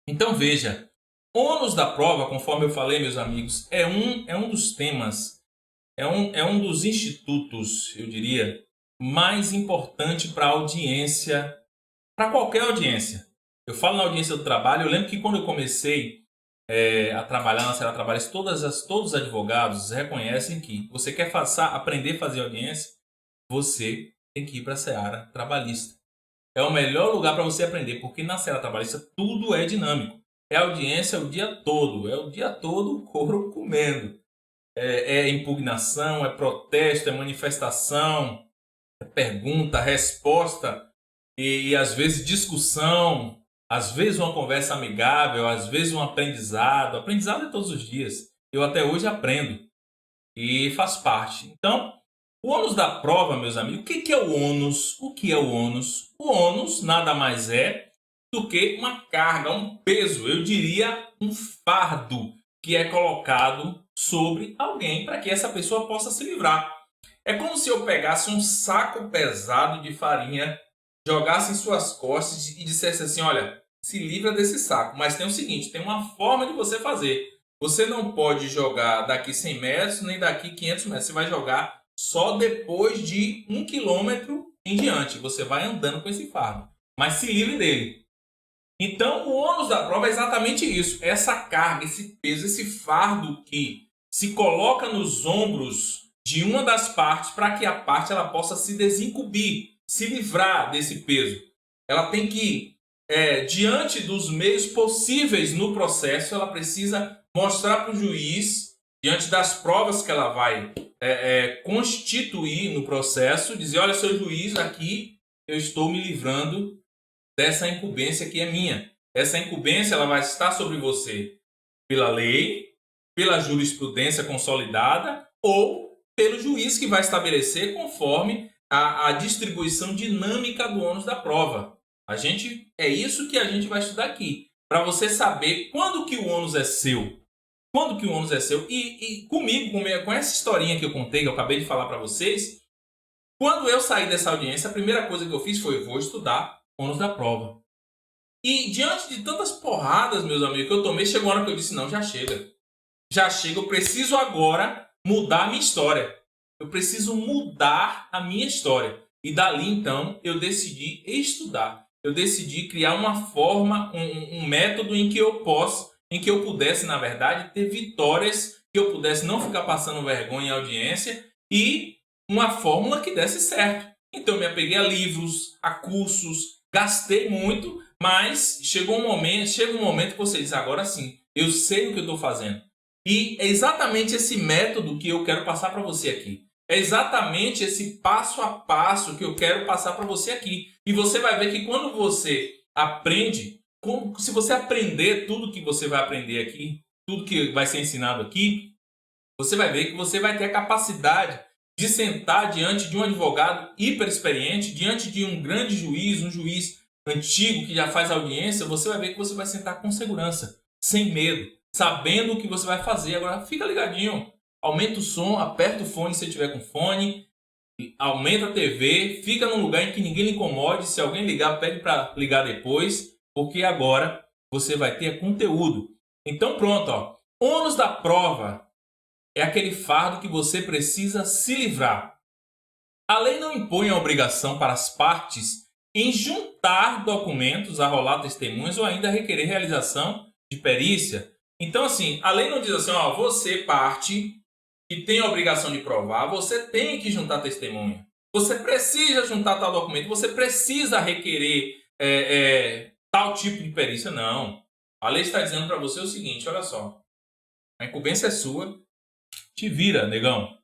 Então veja, ônus da prova, conforme eu falei, meus amigos, é um dos temas, é um dos institutos, eu diria, mais importante para a audiência, para qualquer audiência. Eu falo na audiência do trabalho, eu lembro que quando eu comecei a trabalhar na Serra Trabalhista, todos os advogados reconhecem que você quer aprender a fazer audiência, você tem que ir para a Seara Trabalhista. É o melhor lugar para você aprender, porque na Seara Trabalhista tudo é dinâmico. É audiência o dia todo, é o dia todo o couro comendo. É impugnação, é protesto, é manifestação, é pergunta, resposta e às vezes discussão, às vezes uma conversa amigável, às vezes um aprendizado. Aprendizado é todos os dias. Eu até hoje aprendo e faz parte. Então, o ônus da prova, meus amigos, o que é o ônus? O que é o ônus? O ônus nada mais é do que uma carga, um peso, eu diria um fardo que é colocado sobre alguém para que essa pessoa possa se livrar. É como se eu pegasse um saco pesado de farinha, jogasse em suas costas e dissesse assim: olha, se livra desse saco. Mas tem o seguinte, tem uma forma de você fazer. Você não pode jogar daqui 100 metros, nem daqui 500 metros. Você vai jogar só depois de 1 quilômetro em diante. Você vai andando com esse fardo. Mas se livre dele. Então, o ônus da prova é exatamente isso. Essa carga, esse peso, esse fardo que se coloca nos ombros de uma das partes para que a parte ela possa se desincumbir, se livrar desse peso. Ela tem que, diante dos meios possíveis no processo, ela precisa mostrar para o juiz, diante das provas que ela vai constituir no processo, dizer: olha, seu juiz, aqui eu estou me livrando dessa incumbência que é minha. Essa incumbência ela vai estar sobre você pela lei, pela jurisprudência consolidada ou pelo juiz que vai estabelecer conforme a distribuição dinâmica do ônus da prova. É isso que a gente vai estudar aqui, para você saber quando que o ônus é seu. Quando que o ônus é seu. E comigo, com essa historinha que eu contei, que eu acabei de falar para vocês, quando eu saí dessa audiência, a primeira coisa que eu fiz foi: vou estudar ônus da prova. E diante de tantas porradas, meus amigos, que eu tomei, chegou uma hora que eu disse: não, já chega. Já chega, eu preciso agora mudar a minha história. Eu preciso mudar a minha história. E dali, então, eu decidi estudar. Eu decidi criar uma forma, um método em que eu pudesse, na verdade, ter vitórias, que eu pudesse não ficar passando vergonha em audiência e uma fórmula que desse certo. Então, eu me apeguei a livros, a cursos, gastei muito, mas chega um momento que você diz: agora sim, eu sei o que eu estou fazendo. E é exatamente esse método que eu quero passar para você aqui. É exatamente esse passo a passo que eu quero passar para você aqui. E você vai ver que quando você aprende, se você aprender tudo que você vai aprender aqui, tudo que vai ser ensinado aqui, você vai ver que você vai ter a capacidade de sentar diante de um advogado hiper experiente, diante de um grande juiz, um juiz antigo que já faz audiência. Você vai ver que você vai sentar com segurança, sem medo, sabendo o que você vai fazer. Agora fica ligadinho, aumenta o som, aperta o fone se tiver com fone, aumenta a TV, fica num lugar em que ninguém lhe incomode. Se alguém ligar, pede para ligar depois, porque agora você vai ter conteúdo. Então pronto, ó. Ônus da prova é aquele fardo que você precisa se livrar. A lei não impõe a obrigação para as partes em juntar documentos, arrolar testemunhas ou ainda requerer realização de perícia. Então, assim, a lei não diz assim: ó, você, parte, que tem a obrigação de provar, você tem que juntar testemunha. Você precisa juntar tal documento, você precisa requerer tal tipo de perícia. Não. A lei está dizendo para você o seguinte: olha só, a incumbência é sua, te vira, negão.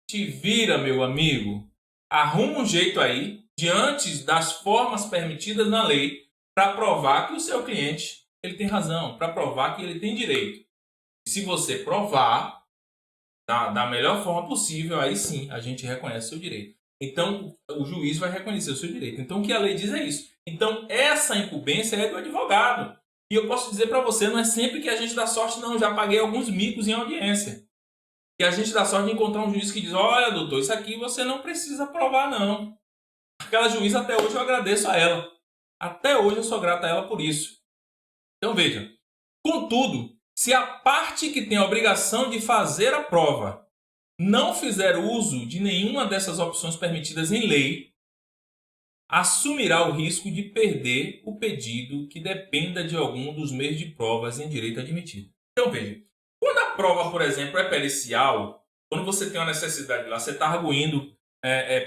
Te vira, meu amigo. Arruma um jeito aí, diante das formas permitidas na lei, para provar que o seu cliente ele tem razão, para provar que ele tem direito. E se você provar da melhor forma possível, aí sim a gente reconhece o seu direito. Então, o juiz vai reconhecer o seu direito. Então, o que a lei diz é isso. Então, essa incumbência é do advogado. E eu posso dizer para você, não é sempre que a gente dá sorte, não. Eu já paguei alguns micos em audiência. E a gente dá sorte de encontrar um juiz que diz: olha, doutor, isso aqui você não precisa provar, não. Aquela juíza, até hoje eu agradeço a ela. Até hoje eu sou grato a ela por isso. Então veja, contudo, se a parte que tem a obrigação de fazer a prova não fizer uso de nenhuma dessas opções permitidas em lei, assumirá o risco de perder o pedido que dependa de algum dos meios de provas em direito admitido. Então veja, quando a prova, por exemplo, é pericial, quando você tem uma necessidade lá, você está arguindo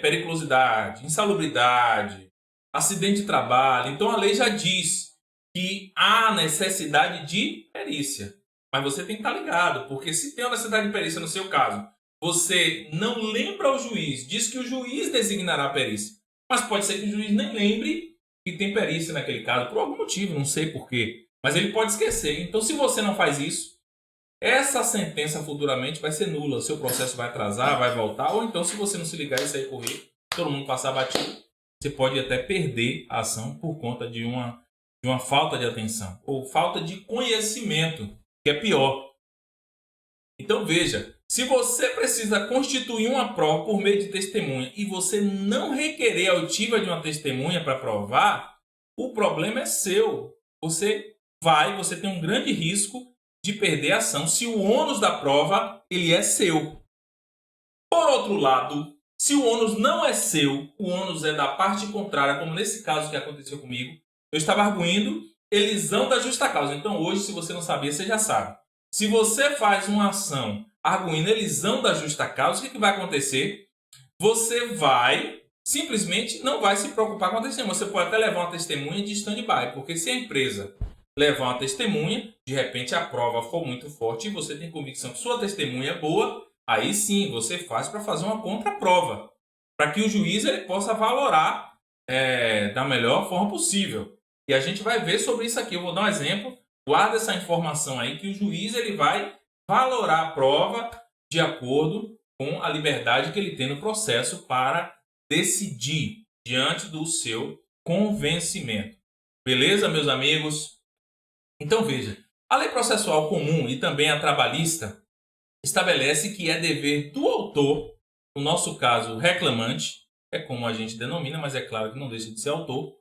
periculosidade, insalubridade, acidente de trabalho, então a lei já diz que há necessidade de perícia. Mas você tem que estar ligado, porque se tem uma necessidade de perícia no seu caso, você não lembra ao juiz, diz que o juiz designará a perícia. Mas pode ser que o juiz nem lembre que tem perícia naquele caso, por algum motivo, não sei porquê. Mas ele pode esquecer. Então, se você não faz isso, essa sentença futuramente vai ser nula. O seu processo vai atrasar, vai voltar. Ou então, se você não se ligar e sair correr, todo mundo passar batido, você pode até perder a ação por conta de uma falta de atenção. Ou falta de conhecimento, que é pior. Então, veja. Se você precisa constituir uma prova por meio de testemunha e você não requerer a oitiva de uma testemunha para provar, o problema é seu. Você tem um grande risco de perder a ação se o ônus da prova ele é seu. Por outro lado, se o ônus não é seu, o ônus é da parte contrária, como nesse caso que aconteceu comigo, eu estava arguindo elisão da justa causa. Então hoje, se você não sabia, você já sabe. Se você faz uma ação arguindo elisão da justa causa, o que vai acontecer? Você simplesmente não vai se preocupar com a testemunha. Você pode até levar uma testemunha de stand-by, porque se a empresa levar uma testemunha, de repente a prova for muito forte e você tem convicção que sua testemunha é boa, aí sim você faz para fazer uma contraprova, para que o juiz ele possa valorar da melhor forma possível. E a gente vai ver sobre isso aqui. Eu vou dar um exemplo. Guarda essa informação aí, que o juiz ele vai valorar a prova de acordo com a liberdade que ele tem no processo para decidir diante do seu convencimento. Beleza, meus amigos? Então veja, a lei processual comum e também a trabalhista estabelece que é dever do autor, no nosso caso reclamante, é como a gente denomina, mas é claro que não deixa de ser autor,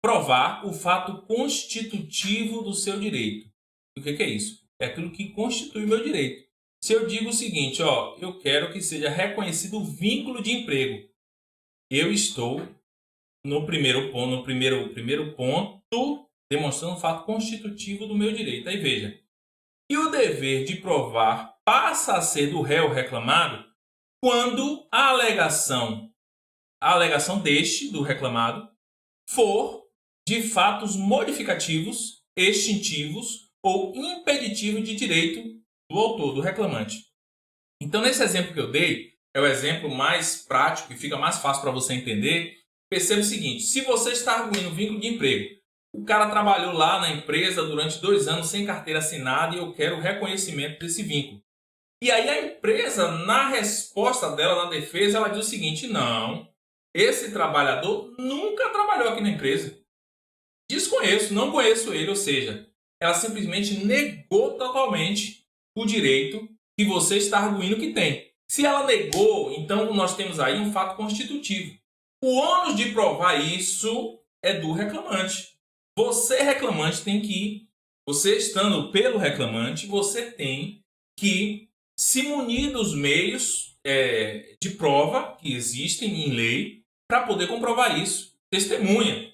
provar o fato constitutivo do seu direito. E o que é isso? É aquilo que constitui o meu direito. Se eu digo o seguinte, eu quero que seja reconhecido o vínculo de emprego, eu estou no primeiro ponto, demonstrando um fato constitutivo do meu direito. Aí veja, e o dever de provar passa a ser do réu reclamado quando a alegação do reclamado, for de fatos modificativos, extintivos ou impeditivos de direito do autor, do reclamante. Então, nesse exemplo que eu dei, é o exemplo mais prático e fica mais fácil para você entender. Perceba o seguinte, se você está arguindo vínculo de emprego, o cara trabalhou lá na empresa durante 2 anos sem carteira assinada e eu quero o reconhecimento desse vínculo. E aí a empresa, na resposta dela, na defesa, ela diz o seguinte, não, esse trabalhador nunca trabalhou aqui na empresa. Desconheço, não conheço ele, ou seja, ela simplesmente negou totalmente o direito que você está arguindo que tem. Se ela negou, então nós temos aí um fato constitutivo. O ônus de provar isso é do reclamante. Você, reclamante, você estando pelo reclamante, você tem que se munir dos meios de prova que existem em lei para poder comprovar isso. Testemunha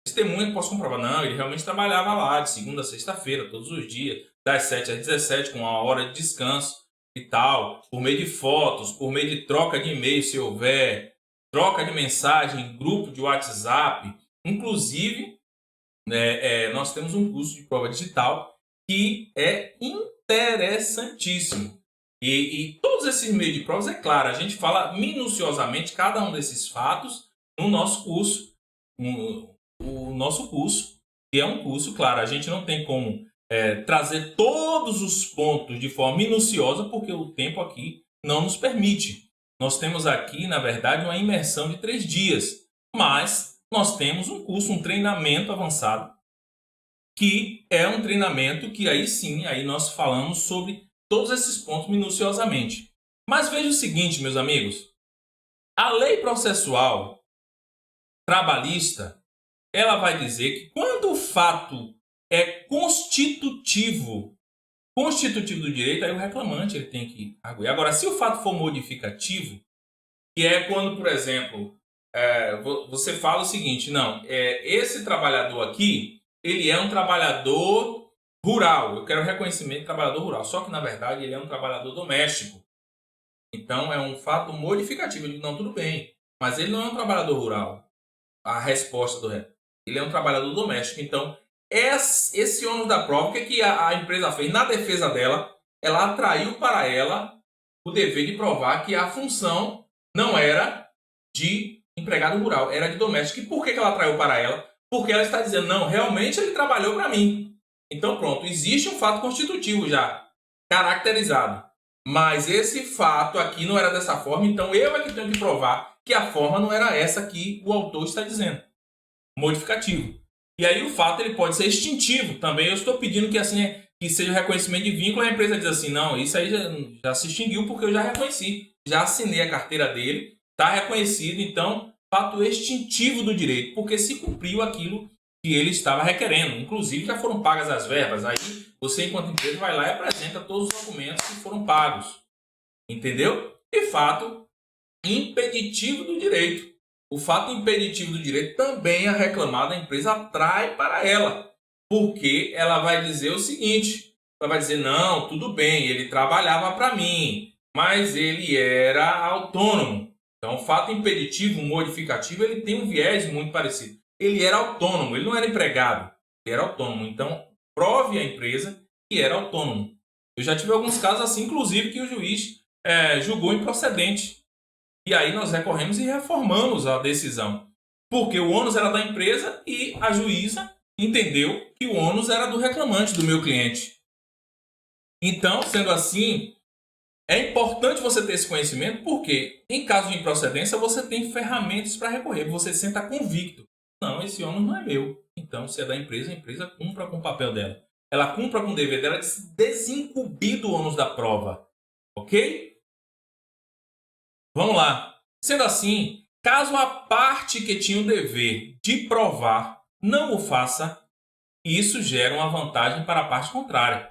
que posso comprovar. Não, ele realmente trabalhava lá de segunda a sexta-feira, todos os dias, das 7 às 17, com uma hora de descanso e tal, por meio de fotos, por meio de troca de e-mail, se houver, troca de mensagem, grupo de WhatsApp. Inclusive, nós temos um curso de prova digital que é interessantíssimo. E todos esses meios de provas, é claro, a gente fala minuciosamente cada um desses fatos no nosso curso. O nosso curso, que é um curso, claro, a gente não tem como trazer todos os pontos de forma minuciosa, porque o tempo aqui não nos permite. Nós temos aqui, na verdade, uma imersão de 3 dias, mas nós temos um curso, um treinamento avançado, que é um treinamento que aí sim, aí nós falamos sobre todos esses pontos minuciosamente. Mas veja o seguinte, meus amigos, a lei processual trabalhista, ela vai dizer que quando o fato é constitutivo. Constitutivo do direito, aí o reclamante ele tem que arguir. Agora, se o fato for modificativo, que é quando, por exemplo, você fala o seguinte, não, esse trabalhador aqui, ele é um trabalhador rural, eu quero reconhecimento de trabalhador rural, só que na verdade ele é um trabalhador doméstico. Então é um fato modificativo, eu digo, não, tudo bem, mas ele não é um trabalhador rural. A resposta ele é um trabalhador doméstico, então esse ônus da prova, o que a empresa fez? Na defesa dela, ela atraiu para ela o dever de provar que a função não era de empregado rural, era de doméstico. E por que ela atraiu para ela? Porque ela está dizendo, não, realmente ele trabalhou para mim. Então pronto, existe um fato constitutivo já, caracterizado. Mas esse fato aqui não era dessa forma, então eu é que tenho que provar que a forma não era essa que o autor está dizendo. Modificativo. E aí o fato ele pode ser extintivo também. Eu estou pedindo que assim que seja reconhecimento de vínculo, a empresa diz assim, não, isso aí já se extinguiu porque eu já reconheci, já assinei a carteira dele, está reconhecido, então, fato extintivo do direito, porque se cumpriu aquilo que ele estava requerendo. Inclusive já foram pagas as verbas, aí você enquanto empresa vai lá e apresenta todos os documentos que foram pagos. Entendeu? E fato impeditivo do direito. O fato impeditivo do direito também é reclamado, a empresa atrai para ela. Porque ela vai dizer o seguinte, ela vai dizer, não, tudo bem, ele trabalhava para mim, mas ele era autônomo. Então, o fato impeditivo, modificativo, ele tem um viés muito parecido. Ele era autônomo, ele não era empregado, ele era autônomo. Então, prove a empresa que era autônomo. Eu já tive alguns casos assim, inclusive, que o juiz julgou improcedente. E aí nós recorremos e reformamos a decisão. Porque o ônus era da empresa e a juíza entendeu que o ônus era do reclamante, do meu cliente. Então, sendo assim, é importante você ter esse conhecimento porque, em caso de improcedência, você tem ferramentas para recorrer. Você senta convicto. Não, esse ônus não é meu. Então, se é da empresa, a empresa cumpra com o papel dela. Ela cumpra com o dever dela de se desincumbir do ônus da prova. Ok? Vamos lá. Sendo assim, caso a parte que tinha o dever de provar não o faça, isso gera uma vantagem para a parte contrária.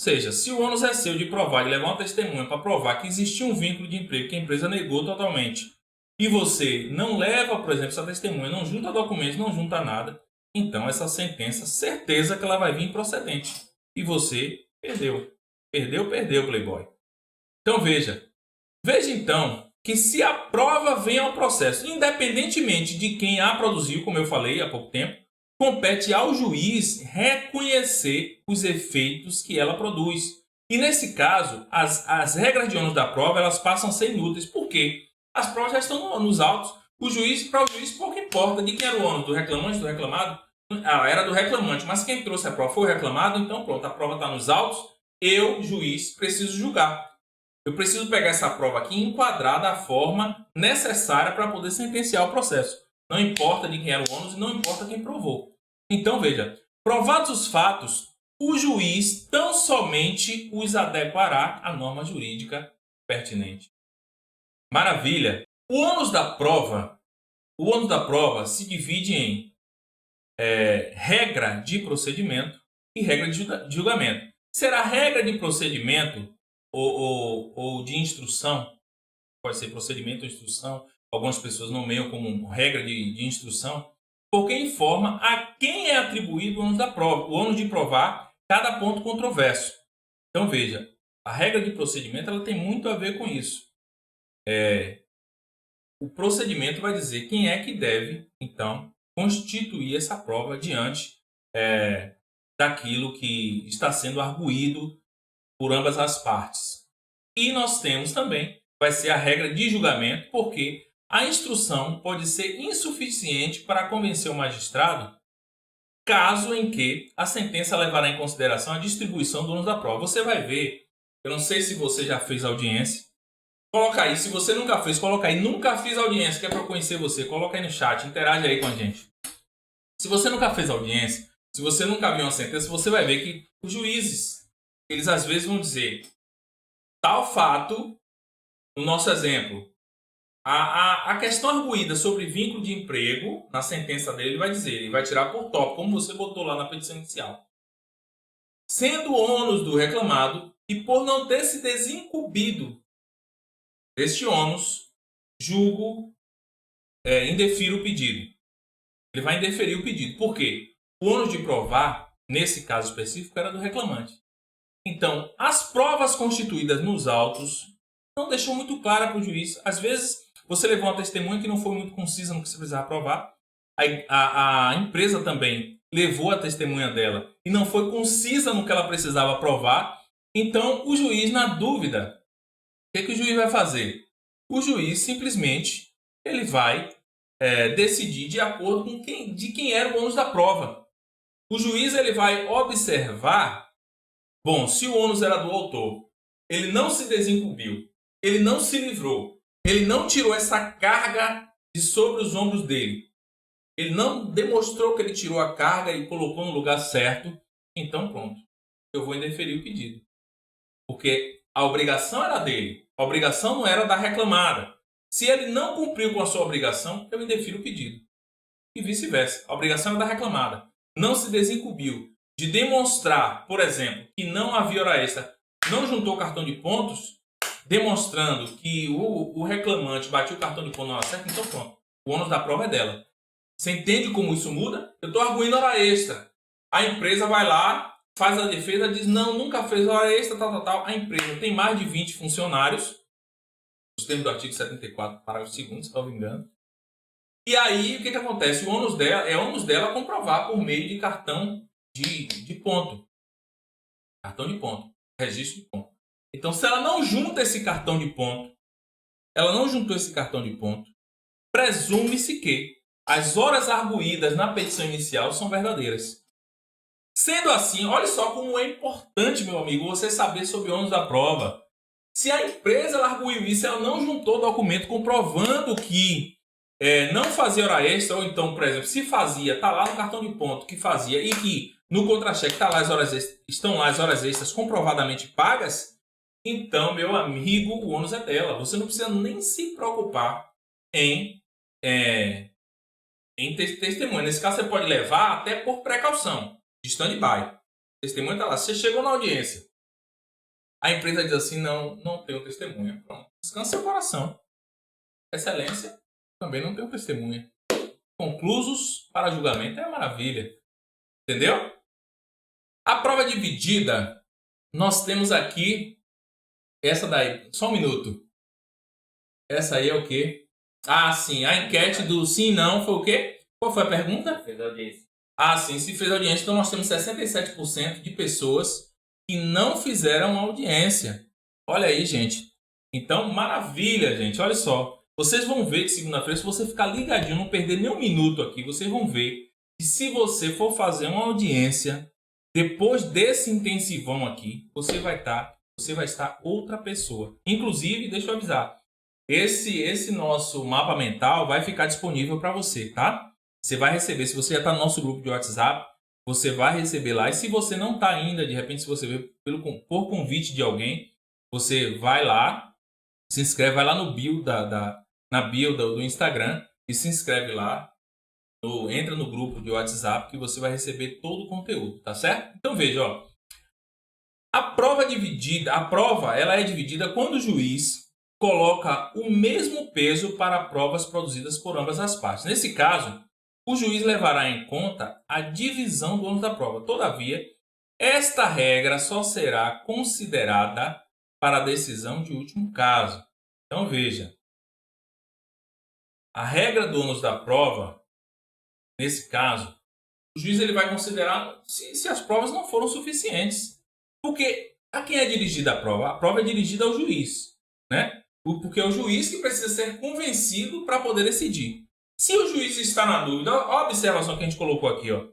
Ou seja, se o ônus é seu de provar, de levar uma testemunha para provar que existia um vínculo de emprego que a empresa negou totalmente, e você não leva, por exemplo, essa testemunha, não junta documentos, não junta nada, então essa sentença, certeza que ela vai vir improcedente. E você perdeu. Perdeu, Playboy. Então veja então que se a prova vem ao processo, independentemente de quem a produziu, como eu falei há pouco tempo, compete ao juiz reconhecer os efeitos que ela produz. E nesse caso, as regras de ônus da prova elas passam a ser inúteis. Por quê? As provas já estão nos autos. Para o juiz pouco importa de quem era o ônus, do reclamante, do reclamado. Era do reclamante, mas quem trouxe a prova foi o reclamado, então pronto, a prova está nos autos. Eu, juiz, preciso julgar. Eu preciso pegar essa prova aqui e enquadrar da forma necessária para poder sentenciar o processo. Não importa de quem era o ônus e não importa quem provou. Então, veja, provados os fatos, o juiz tão somente os adequará à norma jurídica pertinente. Maravilha! O ônus da prova se divide em regra de procedimento e regra de julgamento. Será regra de procedimento ou de instrução, pode ser procedimento ou instrução, algumas pessoas nomeiam como regra de instrução, porque informa a quem é atribuído o ônus da prova, o ônus de provar cada ponto controverso. Então veja, a regra de procedimento ela tem muito a ver com isso. O procedimento vai dizer quem é que deve, então, constituir essa prova diante daquilo que está sendo arguído por ambas as partes. E nós temos também, vai ser a regra de julgamento, porque a instrução pode ser insuficiente para convencer o magistrado, caso em que a sentença levará em consideração a distribuição do ônus da prova. Você vai ver, eu não sei se você já fez audiência, coloca aí, se você nunca fez, coloca aí, nunca fiz audiência, que é para eu conhecer você, coloca aí no chat, interage aí com a gente. Se você nunca fez audiência, se você nunca viu uma sentença, você vai ver que os juízes, eles às vezes vão dizer, tal fato, no nosso exemplo, A questão arguída sobre vínculo de emprego, na sentença dele, ele vai dizer, ele vai tirar por tópico, como você botou lá na petição inicial. Sendo ônus do reclamado e por não ter se desincumbido deste ônus, julgo, indefiro o pedido. Ele vai indeferir o pedido. Por quê? O ônus de provar, nesse caso específico, era do reclamante. Então, as provas constituídas nos autos não deixou muito clara para o juiz. Às vezes, você levou uma testemunha que não foi muito concisa no que você precisava provar. A empresa também levou a testemunha dela e não foi concisa no que ela precisava provar. Então, o juiz, na dúvida, o que o juiz vai fazer? O juiz, simplesmente, ele vai decidir de acordo com de quem era o ônus da prova. O juiz ele vai observar, bom, se o ônus era do autor, ele não se desincumbiu, ele não se livrou, ele não tirou essa carga de sobre os ombros dele, ele não demonstrou que ele tirou a carga e colocou no lugar certo, então pronto, eu vou indeferir o pedido. Porque a obrigação era dele, a obrigação não era da reclamada. Se ele não cumpriu com a sua obrigação, eu indefiro o pedido. E vice-versa. A obrigação era da reclamada. Não se desincumbiu de demonstrar, por exemplo, que não havia hora extra, não juntou cartão de pontos, demonstrando que o reclamante bateu o cartão de ponto na hora certa, então pronto. O ônus da prova é dela. Você entende como isso muda? Eu estou arguindo hora extra. A empresa vai lá, faz a defesa, diz, não, nunca fez hora extra, tal. A empresa tem mais de 20 funcionários, nos termos do artigo 74, parágrafo 2º, se não me engano. E aí, o que acontece? O ônus dela é ônus dela comprovar por meio de cartão de ponto. Cartão de ponto. Registro de ponto. Então, se ela não junta esse cartão de ponto, ela não juntou esse cartão de ponto, presume-se que as horas arguídas na petição inicial são verdadeiras. Sendo assim, olha só como é importante, meu amigo, você saber sobre o ônus da prova. Se a empresa arguiu isso, ela não juntou documento comprovando que não fazia hora extra, ou então, por exemplo, se fazia, está lá no cartão de ponto que fazia e que no contra-cheque estão lá as horas extras comprovadamente pagas, então, meu amigo, o ônus é dela. Você não precisa nem se preocupar em testemunha. Nesse caso, você pode levar até por precaução, de stand-by. Testemunha está lá. Você chegou na audiência. A empresa diz assim, não tenho testemunha. Pronto. Descansa seu coração. Excelência, também não tenho testemunha. Conclusos para julgamento é uma maravilha. Entendeu? A prova dividida, nós temos aqui essa daí. Só um minuto. Essa aí é o quê? Ah, sim. A enquete do sim e não foi o quê? Qual foi a pergunta? Fez audiência. Ah, sim. Se fez audiência, então nós temos 67% de pessoas que não fizeram audiência. Olha aí, gente. Então, maravilha, gente. Olha só. Vocês vão ver que segunda-feira, se você ficar ligadinho, não perder nem um minuto aqui, vocês vão ver que se você for fazer uma audiência, depois desse intensivão aqui, você vai estar outra pessoa. Inclusive, deixa eu avisar, esse nosso mapa mental vai ficar disponível para você, tá? Você vai receber, se você já está no nosso grupo de WhatsApp, você vai receber lá. E se você não está ainda, de repente, se você vê por convite de alguém, você vai lá, se inscreve, vai lá no bio na bio do Instagram e se inscreve lá, entra no grupo de WhatsApp que você vai receber todo o conteúdo, tá certo? Então veja, ó, a prova ela é dividida quando o juiz coloca o mesmo peso para provas produzidas por ambas as partes. Nesse caso, o juiz levará em conta a divisão do ônus da prova. Todavia, esta regra só será considerada para a decisão de último caso. Então veja, a regra do ônus da prova, nesse caso, o juiz ele vai considerar se as provas não foram suficientes. Porque a quem é dirigida a prova? A prova é dirigida ao juiz, né? Porque é o juiz que precisa ser convencido para poder decidir. Se o juiz está na dúvida, a observação que a gente colocou aqui, ó.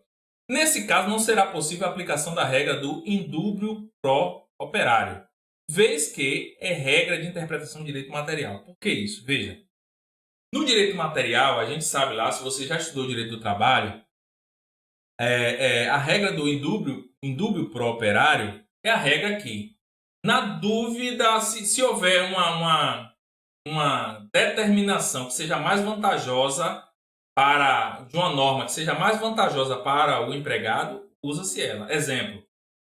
Nesse caso, não será possível a aplicação da regra do indúbio pro operário, vez que é regra de interpretação de direito material. Por que isso? Veja. No direito material, a gente sabe lá, se você já estudou direito do trabalho, a regra do indúbio pro operário é a regra que, na dúvida, se houver uma determinação que seja mais vantajosa de uma norma que seja mais vantajosa para o empregado, usa-se ela. Exemplo,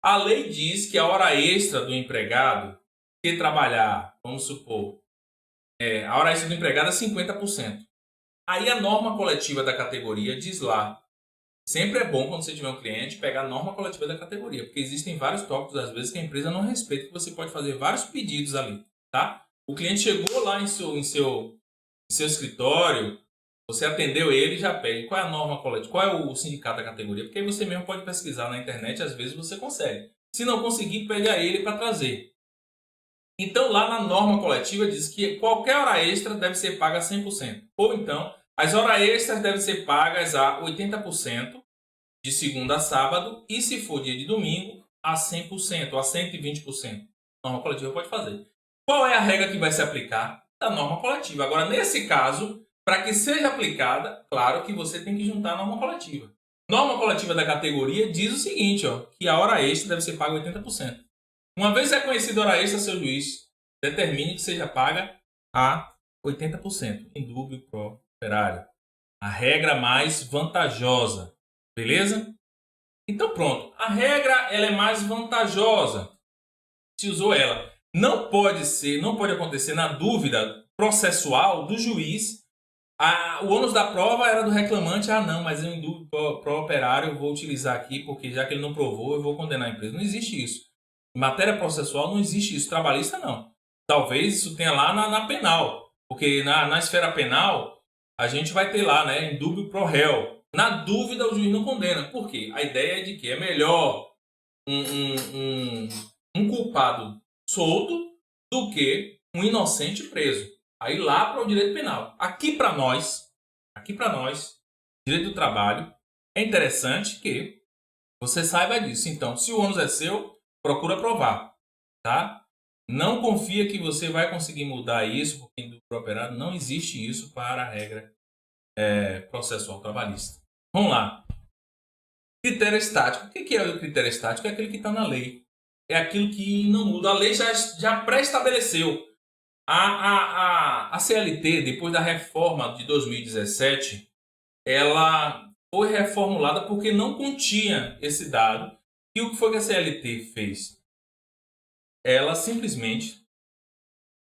a lei diz que a hora extra do empregado que trabalhar, vamos supor, a hora extra do empregado é 50%. Aí a norma coletiva da categoria diz lá. Sempre é bom, quando você tiver um cliente, pegar a norma coletiva da categoria, porque existem vários tópicos, às vezes, que a empresa não respeita, que você pode fazer vários pedidos ali, tá? O cliente chegou lá em seu escritório, você atendeu ele e já pede qual é a norma coletiva, qual é o sindicato da categoria, porque aí você mesmo pode pesquisar na internet, às vezes você consegue. Se não conseguir, pede a ele para trazer. Então, lá na norma coletiva diz que qualquer hora extra deve ser paga a 100%. Ou então, as horas extras devem ser pagas a 80% de segunda a sábado e, se for dia de domingo, a 100% ou a 120%. A norma coletiva pode fazer. Qual é a regra que vai se aplicar? Da norma coletiva. Agora, nesse caso, para que seja aplicada, claro que você tem que juntar a norma coletiva. Norma coletiva da categoria diz o seguinte, que a hora extra deve ser paga 80%. Uma vez reconhecida a hora extra, seu juiz determine que seja paga a 80%, em dúvio pro operário. A regra mais vantajosa, beleza? Então pronto, a regra ela é mais vantajosa. Se usou ela. Não pode acontecer na dúvida processual do juiz. O ônus da prova era do reclamante. Não, mas eu em dúvida pro operário eu vou utilizar aqui, porque já que ele não provou, eu vou condenar a empresa. Não existe isso. Em matéria processual não existe isso. Trabalhista não. Talvez isso tenha lá na penal. Porque na esfera penal, a gente vai ter lá, né, indúbio pro réu. Na dúvida, o juiz não condena. Por quê? A ideia é de que é melhor um culpado solto do que um inocente preso. Aí lá para o direito penal. Aqui para nós, direito do trabalho, é interessante que você saiba disso. Então, se o ônus é seu, procura provar, tá? Não confia que você vai conseguir mudar isso, porque do operado não existe isso para a regra processual trabalhista. Vamos lá. Critério estático. O que é o critério estático? É aquele que está na lei. É aquilo que não muda. A lei já pré-estabeleceu. A CLT, depois da reforma de 2017, ela foi reformulada porque não continha esse dado. E o que foi que a CLT fez? Ela simplesmente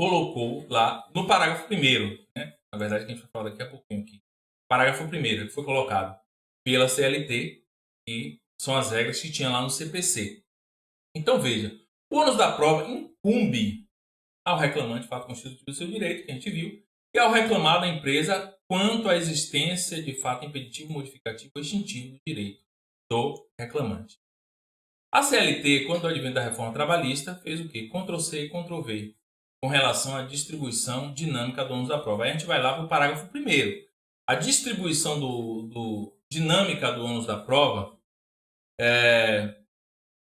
colocou lá no parágrafo 1º, né? Na verdade, que a gente vai falar daqui a pouquinho aqui. Parágrafo 1º, que foi colocado pela CLT, e são as regras que tinha lá no CPC. Então, veja, o ônus da prova incumbe ao reclamante fato constitutivo do seu direito, que a gente viu, e ao reclamado da empresa quanto à existência de fato impeditivo, modificativo ou extintivo do direito do reclamante. A CLT, quando o advento da reforma trabalhista, fez o quê? Ctrl+C e Ctrl+V, com relação à distribuição dinâmica do ônus da prova. Aí a gente vai lá para o parágrafo 1º. A distribuição dinâmica do ônus da prova,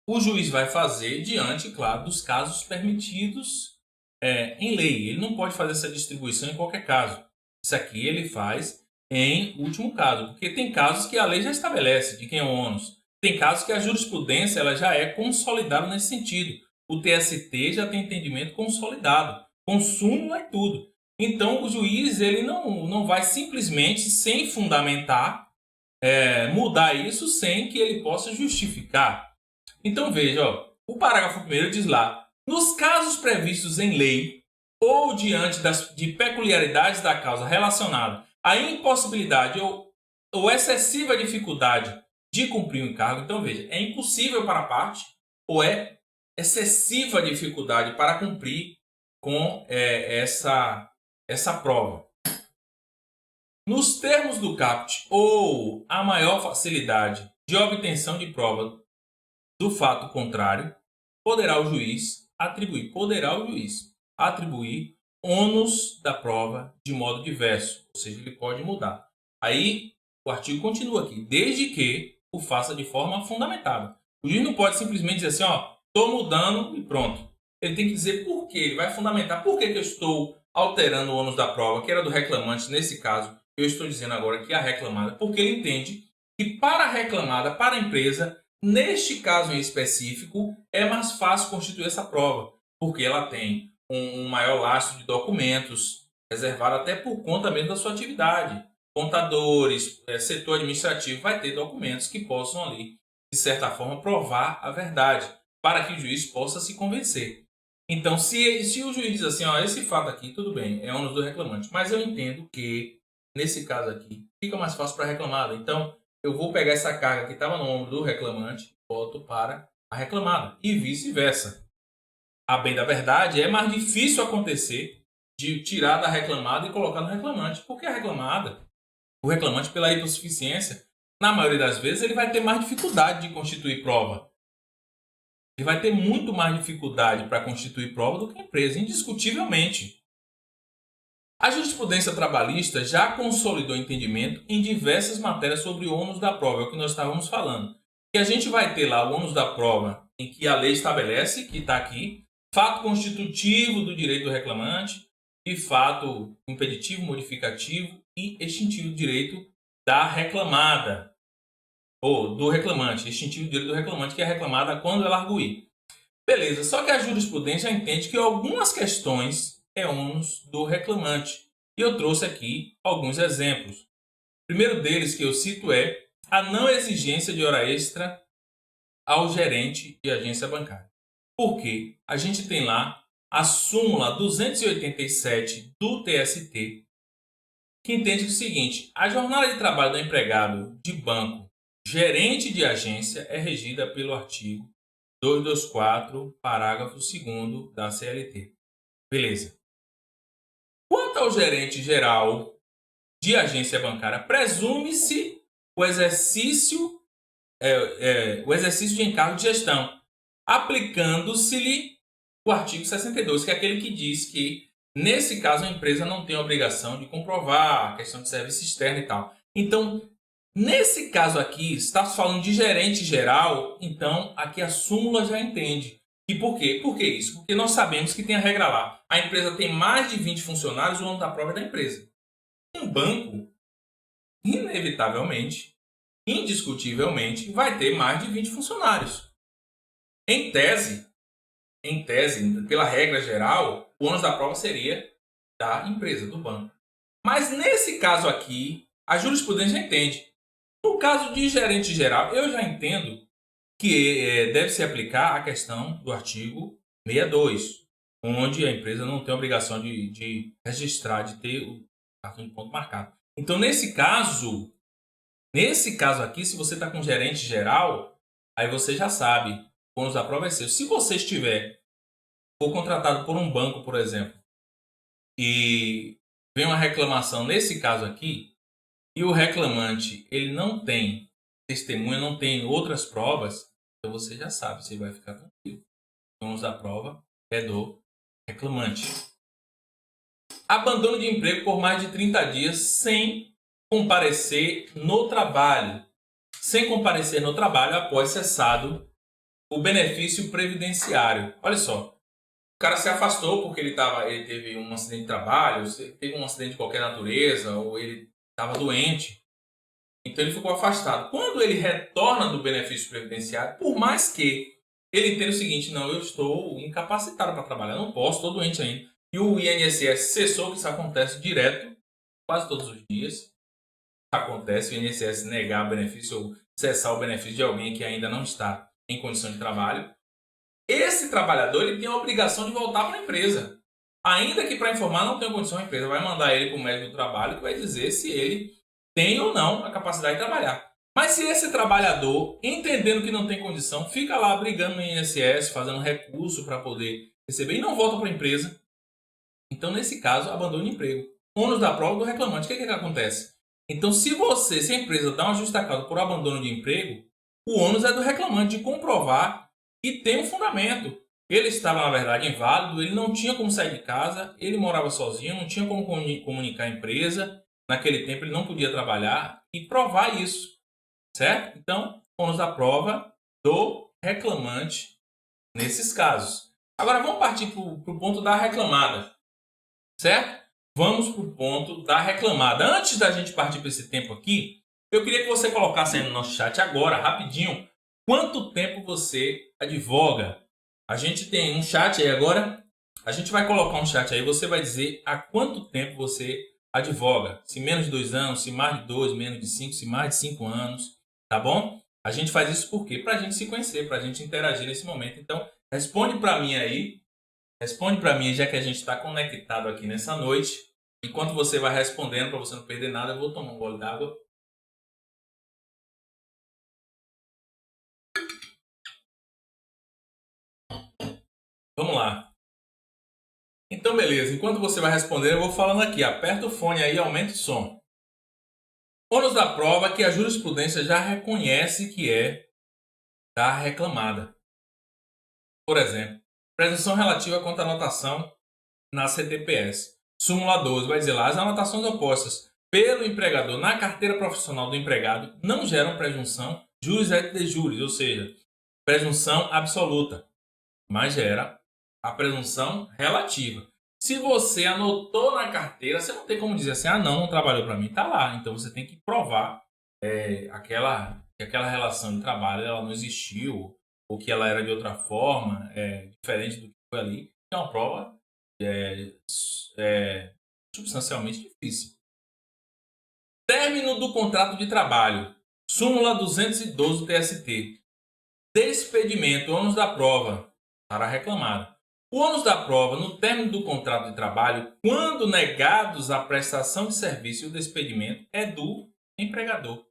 o juiz vai fazer diante, claro, dos casos permitidos em lei. Ele não pode fazer essa distribuição em qualquer caso. Isso aqui ele faz em último caso, porque tem casos que a lei já estabelece de quem é o ônus. Tem casos que a jurisprudência ela já é consolidada nesse sentido. O TST já tem entendimento consolidado. Consumo é tudo. Então, o juiz ele não vai simplesmente, sem fundamentar, mudar isso sem que ele possa justificar. Então, veja, o parágrafo 1º diz lá: nos casos previstos em lei ou diante de peculiaridades da causa relacionada à impossibilidade ou excessiva dificuldade de cumprir o encargo. Então, veja, é impossível para a parte ou é excessiva dificuldade para cumprir com essa prova. Nos termos do caput ou a maior facilidade de obtenção de prova do fato contrário, poderá o juiz atribuir ônus da prova de modo diverso, ou seja, ele pode mudar. Aí o artigo continua aqui, desde que o faça de forma fundamentada. O juiz não pode simplesmente dizer assim, estou mudando e pronto. Ele tem que dizer por quê, ele vai fundamentar por que eu estou alterando o ônus da prova, que era do reclamante nesse caso, eu estou dizendo agora que é a reclamada, porque ele entende que para a reclamada, para a empresa, neste caso em específico, é mais fácil constituir essa prova, porque ela tem um maior lastro de documentos, reservado até por conta mesmo da sua atividade. Contadores, setor administrativo vai ter documentos que possam ali, de certa forma, provar a verdade, para que o juiz possa se convencer. Então, se o juiz diz assim, ó, esse fato aqui, tudo bem, é ônus do reclamante, mas eu entendo que, nesse caso aqui, fica mais fácil para a reclamada. Então, eu vou pegar essa carga que estava no ombro do reclamante e boto para a reclamada, e vice-versa. A bem da verdade, é mais difícil acontecer de tirar da reclamada e colocar no reclamante, porque a reclamada, o reclamante, pela hipossuficiência, na maioria das vezes, ele vai ter mais dificuldade de constituir prova. Ele vai ter muito mais dificuldade para constituir prova do que a empresa, indiscutivelmente. A jurisprudência trabalhista já consolidou entendimento em diversas matérias sobre o ônus da prova, é o que nós estávamos falando. E a gente vai ter lá o ônus da prova, em que a lei estabelece, que está aqui, fato constitutivo do direito do reclamante e fato impeditivo, modificativo e extintivo do direito da reclamada, ou do reclamante, extintivo do direito do reclamante, que é reclamada quando ela arguir. Beleza, só que a jurisprudência entende que algumas questões é ônus do reclamante. E eu trouxe aqui alguns exemplos. O primeiro deles que eu cito é a não exigência de hora extra ao gerente de agência bancária. Por quê? A gente tem lá a súmula 287 do TST, que entende que é o seguinte: a jornada de trabalho do empregado de banco gerente de agência é regida pelo artigo 224, parágrafo 2º da CLT. Beleza. Quanto ao gerente geral de agência bancária, presume-se o exercício de encargo de gestão, aplicando-se-lhe o artigo 62, que é aquele que diz que, nesse caso, a empresa não tem a obrigação de comprovar a questão de serviço externo e tal. Então, nesse caso aqui, está falando de gerente geral, então aqui a súmula já entende. E por quê? Por que isso? Porque nós sabemos que tem a regra lá. A empresa tem mais de 20 funcionários, o ônus da prova é da empresa. Um banco, inevitavelmente, indiscutivelmente, vai ter mais de 20 funcionários. Em tese, pela regra geral, o ônus da prova seria da empresa, do banco. Mas nesse caso aqui, a jurisprudência entende. No caso de gerente geral, eu já entendo que deve se aplicar a questão do artigo 62, onde a empresa não tem obrigação de registrar, de ter o cartão de ponto marcado. Então, nesse caso aqui, se você está com gerente geral, aí você já sabe, o ônus da prova é seu. Se você for contratado por um banco, por exemplo, e vem uma reclamação nesse caso aqui, e o reclamante ele não tem testemunha, não tem outras provas, então você já sabe, você vai ficar tranquilo. O ônus da prova é do reclamante. Abandono de emprego por mais de 30 dias sem comparecer no trabalho. Sem comparecer no trabalho após cessado o benefício previdenciário. Olha só, o cara se afastou porque ele teve um acidente de trabalho, teve um acidente de qualquer natureza, ou ele estava doente. Então ele ficou afastado. Quando ele retorna do benefício previdenciário, por mais que ele tenha o seguinte: não, eu estou incapacitado para trabalhar, não posso, estou doente ainda. E o INSS cessou, que isso acontece direto, quase todos os dias. Acontece o INSS negar o benefício ou cessar o benefício de alguém que ainda não está em condição de trabalho. Esse trabalhador ele tem a obrigação de voltar para a empresa. Ainda que para informar não tem condição, a empresa vai mandar ele para o médico do trabalho que vai dizer se ele tem ou não a capacidade de trabalhar. Mas se esse trabalhador, entendendo que não tem condição, fica lá brigando no INSS, fazendo recurso para poder receber e não volta para a empresa, então nesse caso abandona o emprego. Ônus da prova do reclamante. O que acontece? Então se a empresa dá uma justa causa por abandono de emprego, o ônus é do reclamante de comprovar que tem um fundamento. Ele estava, na verdade, inválido, ele não tinha como sair de casa, ele morava sozinho, não tinha como comunicar a empresa, naquele tempo ele não podia trabalhar, e provar isso, certo? Então, ônus da prova do reclamante nesses casos. Agora vamos partir para o ponto da reclamada, certo? Vamos para o ponto da reclamada. Antes da gente partir para esse tempo aqui, eu queria que você colocasse aí no nosso chat agora, rapidinho, quanto tempo você advoga. A gente tem um chat aí agora A gente vai colocar um chat aí, você vai dizer há quanto tempo você advoga. Se menos de 2 anos, se mais de 2, menos de 5, se mais de 5 anos, tá bom? A gente faz isso por quê? Pra gente se conhecer, pra gente interagir nesse momento. Então, responde pra mim aí, responde pra mim, já que a gente está conectado aqui nessa noite. Enquanto você vai respondendo, para você não perder nada, eu vou tomar um gole d'água. Vamos lá. Então, beleza. Enquanto você vai respondendo, eu vou falando aqui. Aperta o fone aí e aumenta o som. Ônus da prova que a jurisprudência já reconhece que é da reclamada. Por exemplo, presunção relativa contra a anotação na CTPS. Súmula 12 vai dizer lá, as anotações opostas pelo empregador na carteira profissional do empregado não geram presunção juris et de juris, ou seja, presunção absoluta, mas gera a presunção relativa. Se você anotou na carteira, você não tem como dizer assim, ah não trabalhou para mim, tá lá. Então você tem que provar que aquela relação de trabalho ela não existiu, ou que ela era de outra forma, diferente do que foi ali. É uma prova substancialmente difícil. Término do contrato de trabalho. Súmula 212 do TST. Despedimento, ônus da prova para a reclamada. O ônus da prova no término do contrato de trabalho, quando negados a prestação de serviço e o despedimento, é do empregador.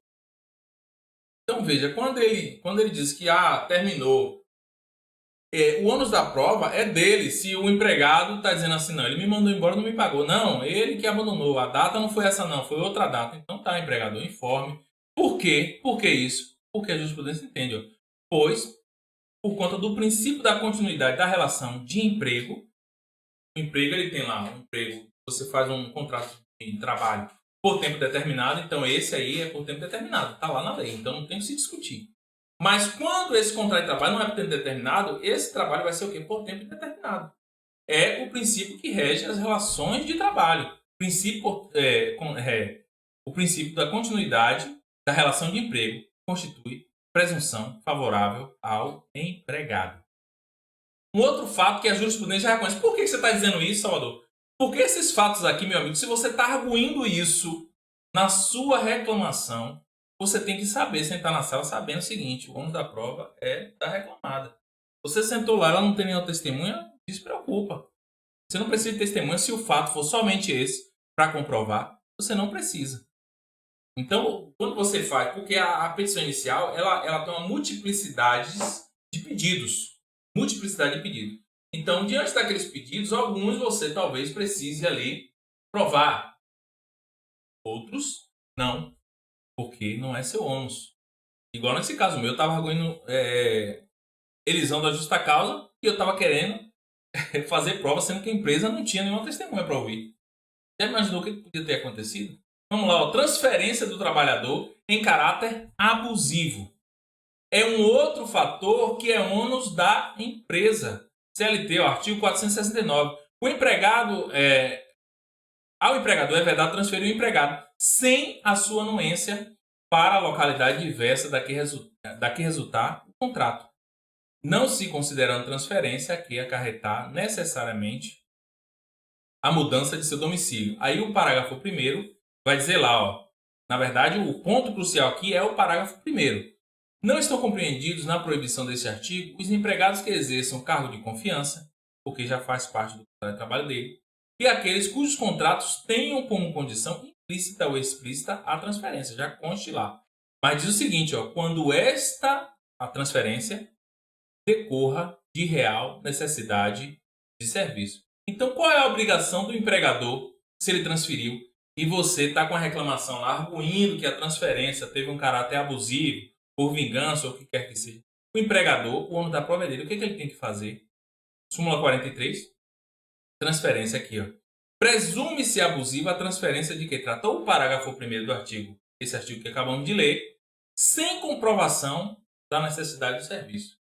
Então veja, quando ele diz que terminou, o ônus da prova é dele. Se o empregado está dizendo assim, não, ele me mandou embora, não me pagou. Não, ele que abandonou. A data não foi essa não, foi outra data. Então tá, empregador, informe. Por quê? Por que isso? Porque a jurisprudência entende. Ó. Pois, por conta do princípio da continuidade da relação de emprego, o emprego ele tem lá um emprego, você faz um contrato de trabalho por tempo determinado, então esse aí é por tempo determinado, está lá na lei, então não tem que se discutir. Mas quando esse contrato de trabalho não é por tempo determinado, esse trabalho vai ser o quê? Por tempo indeterminado. É o princípio que rege as relações de trabalho. O princípio da continuidade da relação de emprego constitui presunção favorável ao empregado. Um outro fato que a jurisprudência já reconhece. Por que você está dizendo isso, Salvador? Porque esses fatos aqui, meu amigo, se você está arguindo isso na sua reclamação, você tem que saber, sentar na sala sabendo o seguinte, o ônus da prova é da reclamada. Você sentou lá, ela não tem nenhuma testemunha, despreocupa. Você não precisa de testemunha se o fato for somente esse para comprovar, você não precisa. Então, quando você faz, porque a petição inicial, ela tem uma multiplicidade de pedidos. Multiplicidade de pedidos. Então, diante daqueles pedidos, alguns você talvez precise ali provar. Outros, não. Porque não é seu ônus. Igual nesse caso meu, eu estava arguindo elisão da justa causa e eu estava querendo fazer prova, sendo que a empresa não tinha nenhuma testemunha para ouvir. Já imaginou o que podia ter acontecido? Vamos lá, ó. Transferência do trabalhador em caráter abusivo. É um outro fator que é ônus da empresa. CLT, ó, artigo 469. Ao empregador é vedado transferir o empregado sem a sua anuência para a localidade diversa da que resultar o contrato, não se considerando transferência a que acarretar necessariamente a mudança de seu domicílio. Aí o parágrafo primeiro vai dizer lá, ó, na verdade o ponto crucial aqui é o parágrafo primeiro. Não estão compreendidos na proibição deste artigo os empregados que exerçam cargo de confiança, porque já faz parte do contrato de trabalho dele, e aqueles cujos contratos tenham como condição implícita ou explícita a transferência, já conste lá. Mas diz o seguinte, ó, quando a transferência decorra de real necessidade de serviço. Então, qual é a obrigação do empregador se ele transferiu e você está com a reclamação lá, arguindo que a transferência teve um caráter abusivo, por vingança ou o que quer que seja? O empregador, o ônus da prova é dele, o que ele tem que fazer? Súmula 43, transferência aqui, ó. Presume-se abusiva a transferência de que tratou o parágrafo 1º do artigo, esse artigo que acabamos de ler, sem comprovação da necessidade do serviço.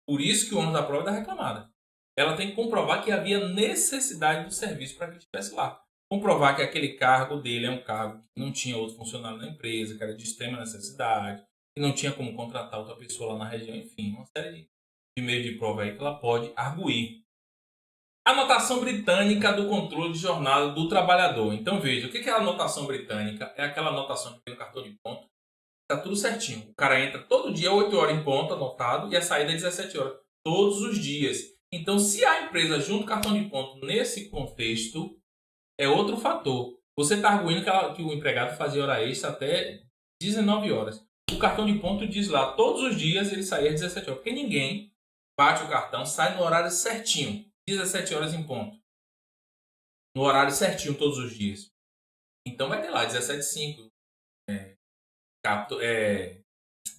Por isso que o ônus da prova é da reclamada. Ela tem que comprovar que havia necessidade do serviço para que ele estivesse lá. Comprovar que aquele cargo dele é um cargo que não tinha outro funcionário na empresa, que era de extrema necessidade, que não tinha como contratar outra pessoa lá na região, enfim, uma série de meios de prova aí que ela pode arguir. Anotação britânica do controle de jornada do trabalhador. Então veja, o que é a anotação britânica? É aquela anotação que tem no cartão de ponto. Tá tudo certinho. O cara entra todo dia, 8 horas em ponto, anotado, e a saída é 17 horas. Todos os dias. Então, se a empresa junta o cartão de ponto nesse contexto, é outro fator. Você está arguindo que o empregado fazia hora extra até 19 horas. O cartão de ponto diz lá, todos os dias ele saía às 17 horas. Porque ninguém bate o cartão, sai no horário certinho. 17 horas em ponto. No horário certinho todos os dias. Então vai ter lá 17h05,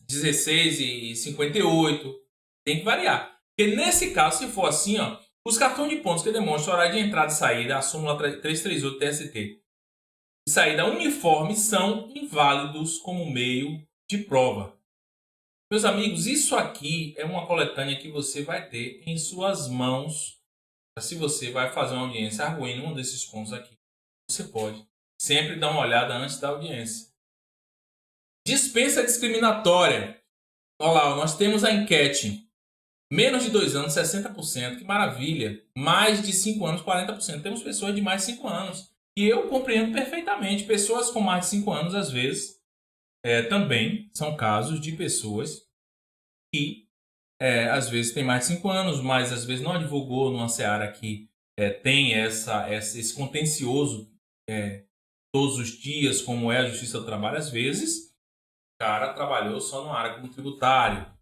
16h58. Tem que variar. Porque nesse caso, se for assim, ó, os cartões de pontos que demonstram o horário de entrada e saída, a súmula 338 TST, e saída uniforme são inválidos como meio de prova. Meus amigos, isso aqui é uma coletânea que você vai ter em suas mãos. Se você vai fazer uma audiência arguindo um desses pontos aqui, você pode sempre dar uma olhada antes da audiência. Dispensa discriminatória. Olha lá, nós temos a enquete. Menos de 2 anos, 60%. Que maravilha. Mais de 5 anos, 40%. Temos pessoas de mais de 5 anos. E eu compreendo perfeitamente. Pessoas com mais de 5 anos, às vezes, também são casos de pessoas que, às vezes, têm mais de 5 anos, mas às vezes não advogou numa seara que tem esse contencioso todos os dias, como é a Justiça do Trabalho. Às vezes, o cara trabalhou só numa área como tributário,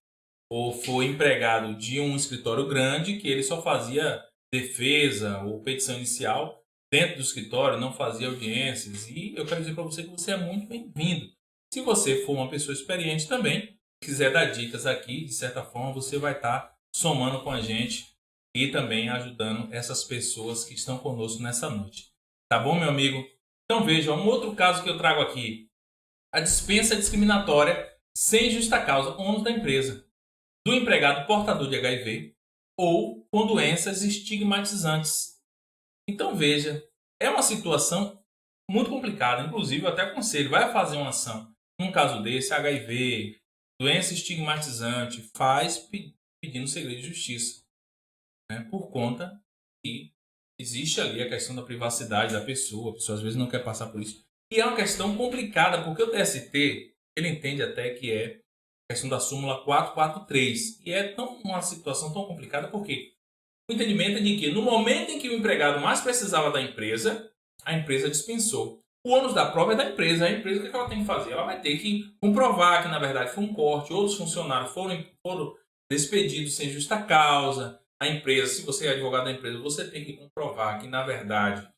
ou foi empregado de um escritório grande que ele só fazia defesa ou petição inicial dentro do escritório, não fazia audiências. E eu quero dizer para você que você é muito bem-vindo. Se você for uma pessoa experiente também, quiser dar dicas aqui, de certa forma você vai estar somando com a gente e também ajudando essas pessoas que estão conosco nessa noite. Tá bom, meu amigo? Então veja, um outro caso que eu trago aqui. A dispensa discriminatória sem justa causa, ônus da empresa, do empregado portador de HIV ou com doenças estigmatizantes. Então veja, é uma situação muito complicada. Inclusive, eu até aconselho, vai fazer uma ação. Num caso desse, HIV, doença estigmatizante, faz pedindo segredo de justiça. Né? Por conta que existe ali a questão da privacidade da pessoa. A pessoa às vezes não quer passar por isso. E é uma questão complicada, porque o TST, ele entende até que é a questão da súmula 443. E é uma situação tão complicada porque o entendimento é de que no momento em que o empregado mais precisava da empresa, a empresa dispensou. O ônus da prova é da empresa. A empresa, o que ela tem que fazer? Ela vai ter que comprovar que, na verdade, foi um corte, outros funcionários foram despedidos sem justa causa. A empresa, se você é advogado da empresa, você tem que comprovar que, na verdade,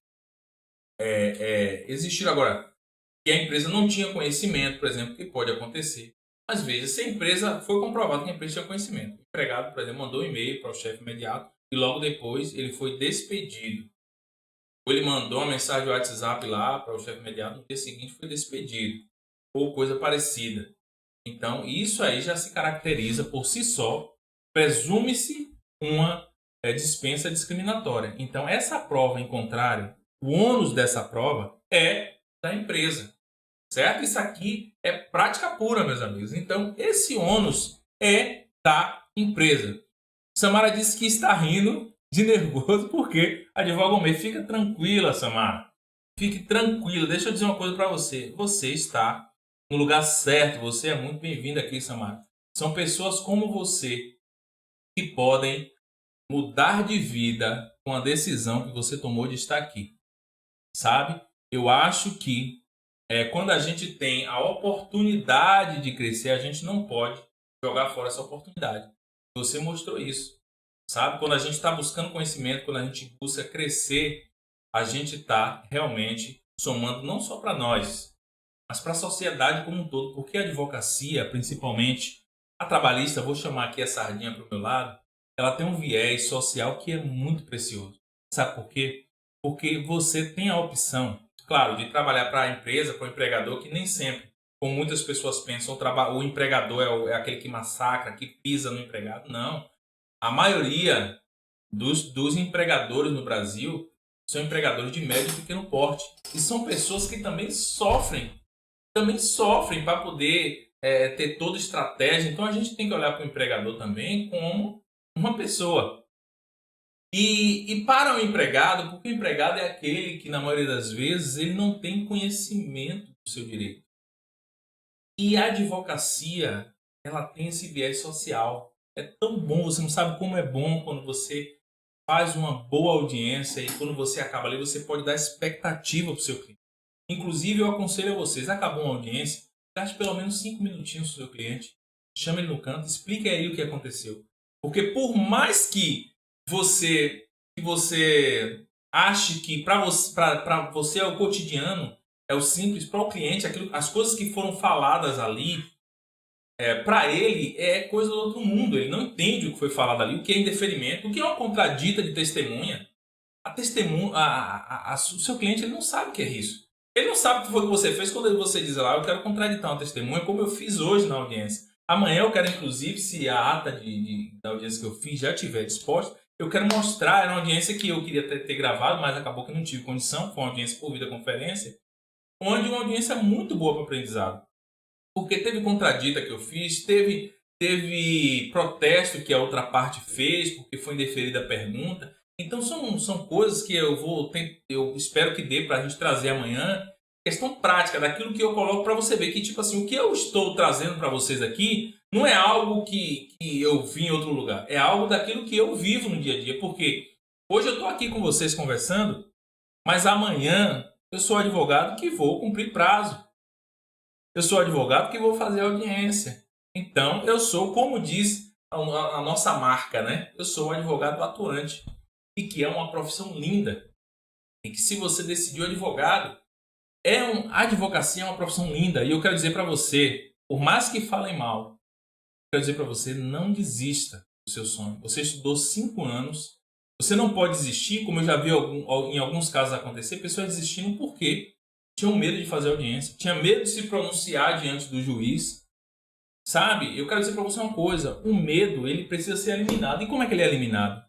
existir agora, que a empresa não tinha conhecimento, por exemplo, que pode acontecer. Às vezes, se a empresa foi comprovado que a empresa tinha conhecimento, o empregado, por exemplo, mandou um e-mail para o chefe imediato e logo depois ele foi despedido. Ou ele mandou uma mensagem no WhatsApp lá para o chefe imediato, no dia seguinte foi despedido. Ou coisa parecida. Então, isso aí já se caracteriza por si só, presume-se uma dispensa discriminatória. Então, essa prova em contrário, o ônus dessa prova é da empresa, certo? Isso aqui é prática pura, meus amigos. Então, esse ônus é da empresa. Samara disse que está rindo de nervoso porque advoga o mês. Fica tranquila, Samara. Fique tranquila. Deixa eu dizer uma coisa para você. Você está no lugar certo. Você é muito bem-vindo aqui, Samara. São pessoas como você que podem mudar de vida com a decisão que você tomou de estar aqui. Sabe? Eu acho que quando a gente tem a oportunidade de crescer, a gente não pode jogar fora essa oportunidade. Você mostrou isso. Sabe? Quando a gente está buscando conhecimento, quando a gente busca crescer, a gente está realmente somando não só para nós, mas para a sociedade como um todo. Porque a advocacia, principalmente a trabalhista, vou chamar aqui a sardinha para o meu lado, ela tem um viés social que é muito precioso. Sabe por quê? Porque você tem a opção, claro, de trabalhar para a empresa, para o empregador, que nem sempre, como muitas pessoas pensam, o empregador é aquele que massacra, que pisa no empregado. Não. A maioria dos empregadores no Brasil são empregadores de médio e pequeno porte. E são pessoas que também sofrem para poder ter toda estratégia. Então a gente tem que olhar para o empregador também como uma pessoa. E para o empregado, porque o empregado é aquele que, na maioria das vezes, ele não tem conhecimento do seu direito. E a advocacia, ela tem esse viés social. É tão bom, você não sabe como é bom quando você faz uma boa audiência e quando você acaba ali, você pode dar expectativa para o seu cliente. Inclusive, eu aconselho a vocês, acabou uma audiência, gaste pelo menos 5 minutinhos com o seu cliente, chame ele no canto, explique a ele o que aconteceu. Porque por mais que você ache que para você é o cotidiano, é o simples, para o cliente, as coisas que foram faladas ali, para ele é coisa do outro mundo. Ele não entende o que foi falado ali, o que é indeferimento, o que é uma contradita de testemunha. A testemunha, o seu cliente ele não sabe o que é isso. Ele não sabe o que foi que você fez quando você diz lá, eu quero contraditar uma testemunha, como eu fiz hoje na audiência. Amanhã eu quero, inclusive, se a ata da audiência que eu fiz já estiver disposta, eu quero mostrar, era uma audiência que eu queria ter gravado, mas acabou que não tive condição, foi uma audiência por videoconferência, onde uma audiência muito boa para aprendizado. Porque teve contradita que eu fiz, teve protesto que a outra parte fez, porque foi indeferida a pergunta. Então são coisas que eu espero que dê para a gente trazer amanhã. Questão prática, daquilo que eu coloco para você ver que, tipo assim, o que eu estou trazendo para vocês aqui não é algo que eu vi em outro lugar. É algo daquilo que eu vivo no dia a dia. Porque hoje eu estou aqui com vocês conversando, mas amanhã eu sou advogado que vou cumprir prazo. Eu sou advogado que vou fazer audiência. Então, eu sou, como diz a nossa marca, né? Eu sou um advogado atuante. E que é uma profissão linda. E que se você decidiu advogado, a advocacia é uma profissão linda. E eu quero dizer para você, por mais que falem mal, quero dizer para você, não desista do seu sonho. Você estudou 5 anos. Você não pode desistir, como eu já vi em alguns casos acontecer, pessoas desistindo por quê? Tinham medo de fazer audiência, tinha medo de se pronunciar diante do juiz, sabe? Eu quero dizer para você uma coisa, o medo, ele precisa ser eliminado. E como é que ele é eliminado?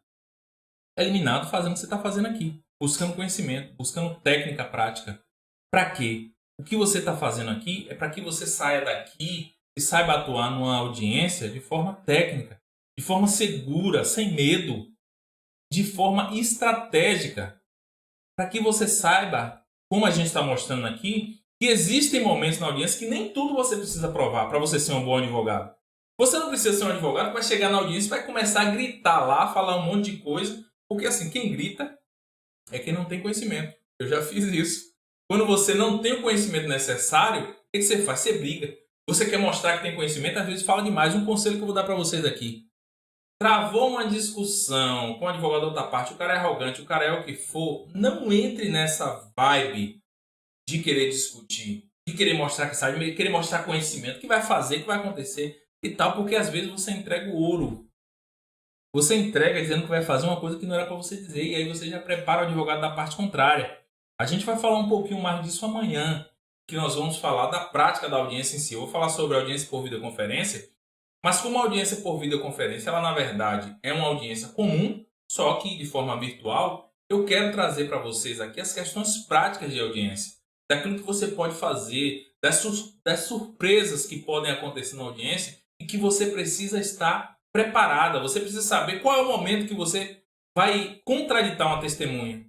É eliminado fazendo o que você está fazendo aqui, buscando conhecimento, buscando técnica prática. Para quê? O que você está fazendo aqui é para que você saia daqui e saiba atuar numa audiência de forma técnica, de forma segura, sem medo, de forma estratégica, para que você saiba, como a gente está mostrando aqui, que existem momentos na audiência que nem tudo você precisa provar para você ser um bom advogado. Você não precisa ser um advogado que vai chegar na audiência e vai começar a gritar lá, falar um monte de coisa, porque assim, quem grita é quem não tem conhecimento. Eu já fiz isso. Quando você não tem o conhecimento necessário, o que você faz? Você briga. Você quer mostrar que tem conhecimento, às vezes fala demais. Um conselho que eu vou dar para vocês aqui. Travou uma discussão com o advogado da outra parte, o cara é arrogante, o cara é o que for, não entre nessa vibe de querer discutir, de querer mostrar que sabe, de querer mostrar conhecimento, que vai fazer, que vai acontecer e tal, porque às vezes você entrega o ouro. Você entrega dizendo que vai fazer uma coisa que não era para você dizer, e aí você já prepara o advogado da parte contrária. A gente vai falar um pouquinho mais disso amanhã, que nós vamos falar da prática da audiência em si. Eu vou falar sobre a audiência por videoconferência, mas como a audiência por videoconferência, ela na verdade é uma audiência comum, só que de forma virtual, eu quero trazer para vocês aqui as questões práticas de audiência, daquilo que você pode fazer, das surpresas que podem acontecer na audiência e que você precisa estar preparada. Você precisa saber qual é o momento que você vai contraditar uma testemunha,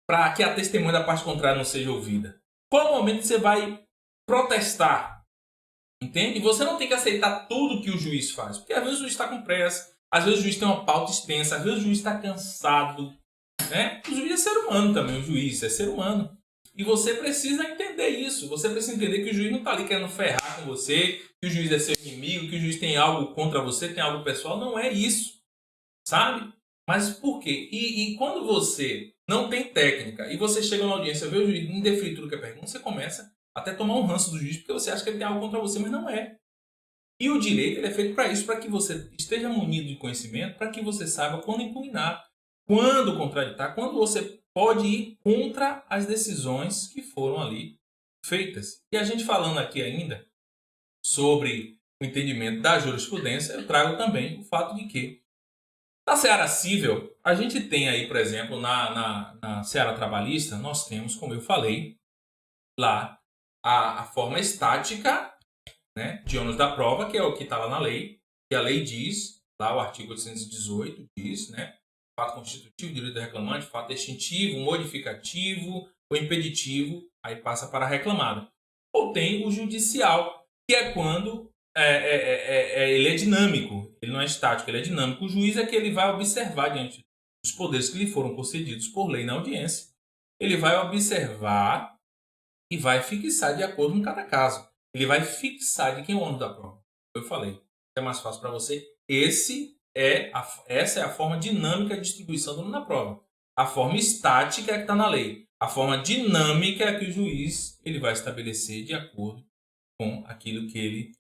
para que a testemunha da parte contrária não seja ouvida. Qual é o momento que você vai protestar? Entende? E você não tem que aceitar tudo que o juiz faz. Porque às vezes o juiz está com pressa, às vezes o juiz tem uma pauta extensa, às vezes o juiz está cansado. Né? O juiz é ser humano também, o juiz é ser humano. E você precisa entender isso. Você precisa entender que o juiz não está ali querendo ferrar com você, que o juiz é seu inimigo, que o juiz tem algo contra você, tem algo pessoal. Não é isso. Sabe? Mas por quê? E quando você não tem técnica e você chega na audiência, vê o juiz indeferir tudo que é pergunta, você começa até tomar um ranço do juiz, porque você acha que ele tem algo contra você, mas não é. E o direito ele é feito para isso, para que você esteja munido de conhecimento, para que você saiba quando impugnar, quando contraditar, quando você pode ir contra as decisões que foram ali feitas. E a gente falando aqui ainda sobre o entendimento da jurisprudência, eu trago também o fato de que na seara civil, a gente tem aí, por exemplo, na seara trabalhista, nós temos, como eu falei, lá a forma estática, né, de ônus da prova, que é o que está lá na lei, que a lei diz, lá o artigo 818 diz, né, fato constitutivo, direito do reclamante, fato extintivo, modificativo, ou impeditivo, aí passa para a reclamada. Ou tem o judicial, que é quando ele é dinâmico, ele não é estático, ele é dinâmico. O juiz é que ele vai observar diante dos poderes que lhe foram concedidos por lei na audiência, ele vai observar e vai fixar de acordo com cada caso. Ele vai fixar de quem é o ônus da prova. Eu falei, é mais fácil para você. Essa é a forma dinâmica de distribuição do ônus da prova. A forma estática é que está na lei. A forma dinâmica é que o juiz ele vai estabelecer de acordo com aquilo que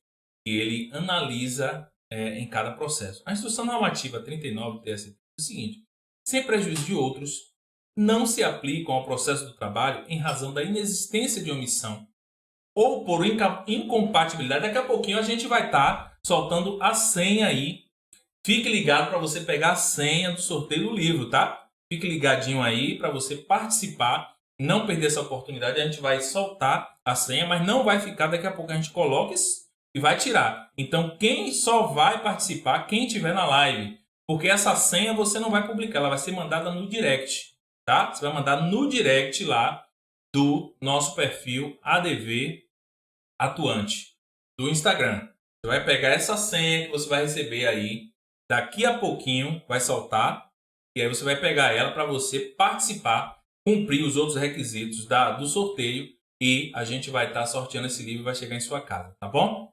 ele analisa em cada processo. A Instrução Normativa 39 do TST é o seguinte: sem prejuízo de outros, não se aplicam ao processo do trabalho em razão da inexistência de omissão ou por incompatibilidade. Daqui a pouquinho a gente vai estar soltando a senha aí. Fique ligado para você pegar a senha do sorteio do livro, tá? Fique ligadinho aí para você participar, não perder essa oportunidade. A gente vai soltar a senha, mas não vai ficar. Daqui a pouco a gente coloca e vai tirar. Então, quem só vai participar, quem estiver na live, porque essa senha você não vai publicar, ela vai ser mandada no direct, tá? Você vai mandar no direct lá do nosso perfil ADV Atuante do Instagram. Você vai pegar essa senha que você vai receber aí, daqui a pouquinho vai soltar, e aí você vai pegar ela para você participar, cumprir os outros requisitos do sorteio, e a gente vai estar sorteando esse livro e vai chegar em sua casa, tá bom?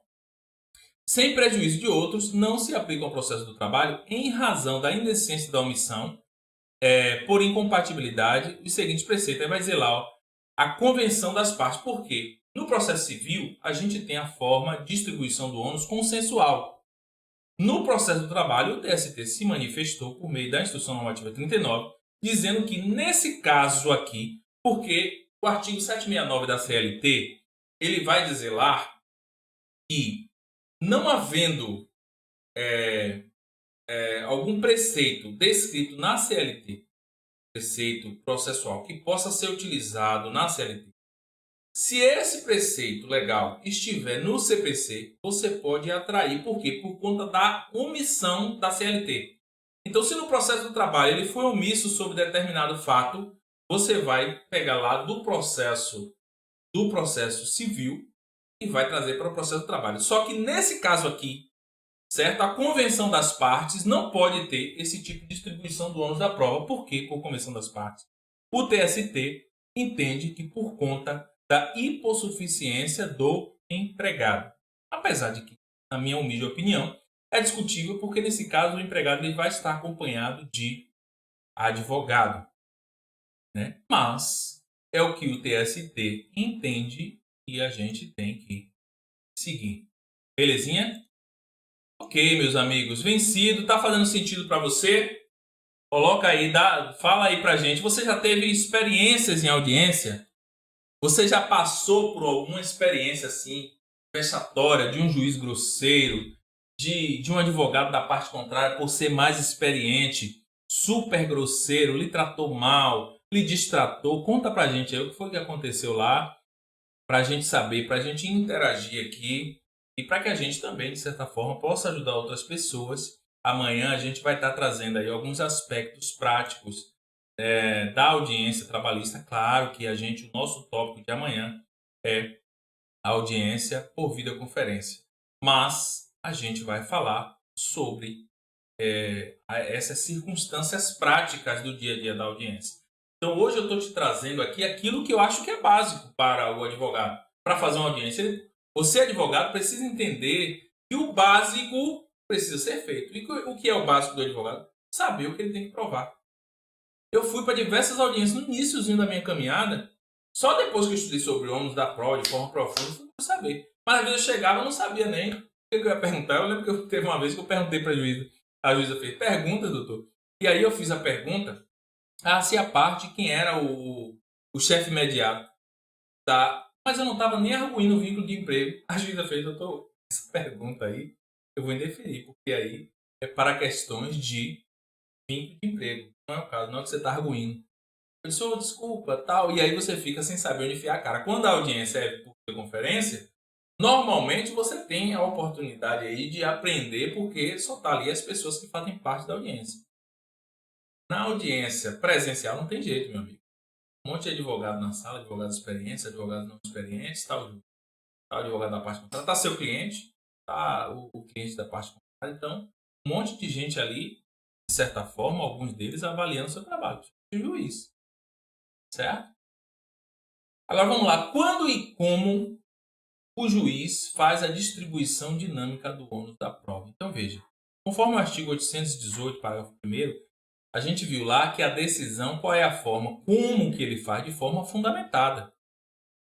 Sem prejuízo de outros, não se aplica ao processo do trabalho em razão da inexistência da omissão, por incompatibilidade, os seguintes preceitos. Aí vai dizer lá, ó, a convenção das partes. Por quê? No processo civil, a gente tem a forma de distribuição do ônus consensual. No processo do trabalho, o TST se manifestou por meio da Instrução Normativa 39, dizendo que nesse caso aqui, porque o artigo 769 da CLT, ele vai dizer lá que não havendo algum preceito descrito na CLT, preceito processual que possa ser utilizado na CLT, se esse preceito legal estiver no CPC, você pode atrair. Por quê? Por conta da omissão da CLT. Então, se no processo do trabalho ele foi omisso sobre determinado fato, você vai pegar lá do processo civil e vai trazer para o processo do trabalho. Só que nesse caso aqui, certo? A convenção das partes não pode ter esse tipo de distribuição do ônus da prova. Por quê? Por convenção das partes. O TST entende que por conta da hipossuficiência do empregado. Apesar de que, na minha humilde opinião, é discutível porque nesse caso o empregado ele vai estar acompanhado de advogado, né? Mas é o que o TST entende e a gente tem que seguir. Belezinha? Ok, meus amigos, vencido. Tá fazendo sentido para você? Coloca aí, fala aí pra gente. Você já teve experiências em audiência? Você já passou por alguma experiência assim, vexatória, de um juiz grosseiro, de um advogado da parte contrária por ser mais experiente, super grosseiro, lhe tratou mal, lhe distratou? Conta pra gente aí o que foi que aconteceu lá, pra gente saber, pra gente interagir aqui e para que a gente também, de certa forma, possa ajudar outras pessoas. Amanhã a gente vai estar trazendo aí alguns aspectos práticos da audiência trabalhista. Claro que o nosso tópico de amanhã é a audiência por videoconferência. Mas a gente vai falar sobre essas circunstâncias práticas do dia a dia da audiência. Então hoje eu estou te trazendo aqui aquilo que eu acho que é básico para o advogado. Para fazer uma audiência, você advogado precisa entender que o básico precisa ser feito. E o que é o básico do advogado? Saber o que ele tem que provar. Eu fui para diversas audiências no iníciozinho da minha caminhada. Só depois que eu estudei sobre ônus da prova de forma profunda, eu fui saber. Mas às vezes eu chegava e não sabia nem o que eu ia perguntar. Eu lembro que teve uma vez que eu perguntei para a juíza. A juíza fez pergunta, doutor. E aí eu fiz a pergunta se a parte quem era o chefe imediato. Tá? Mas eu não estava nem arguindo o vínculo de emprego. A juíza fez, doutor, essa pergunta aí eu vou indeferir, porque aí é para questões de vínculo de emprego. Não é o caso, não é que você está arguindo. Pessoa, desculpa, tal. E aí você fica sem saber onde enfiar a cara. Quando a audiência é por conferência, normalmente você tem a oportunidade aí de aprender, porque só tá ali as pessoas que fazem parte da audiência. Na audiência presencial não tem jeito, meu amigo. Um monte de advogado na sala, advogados experientes, advogados não experientes, tá o advogado da parte contrária, tá seu cliente, tá o cliente da parte contrária. Então, um monte de gente ali, de certa forma, alguns deles avaliando seu trabalho. O juiz, certo? Agora vamos lá. Quando e como o juiz faz a distribuição dinâmica do ônus da prova? Então veja, conforme o artigo 818, parágrafo 1º, a gente viu lá que a decisão, qual é a forma, como que ele faz? De forma fundamentada.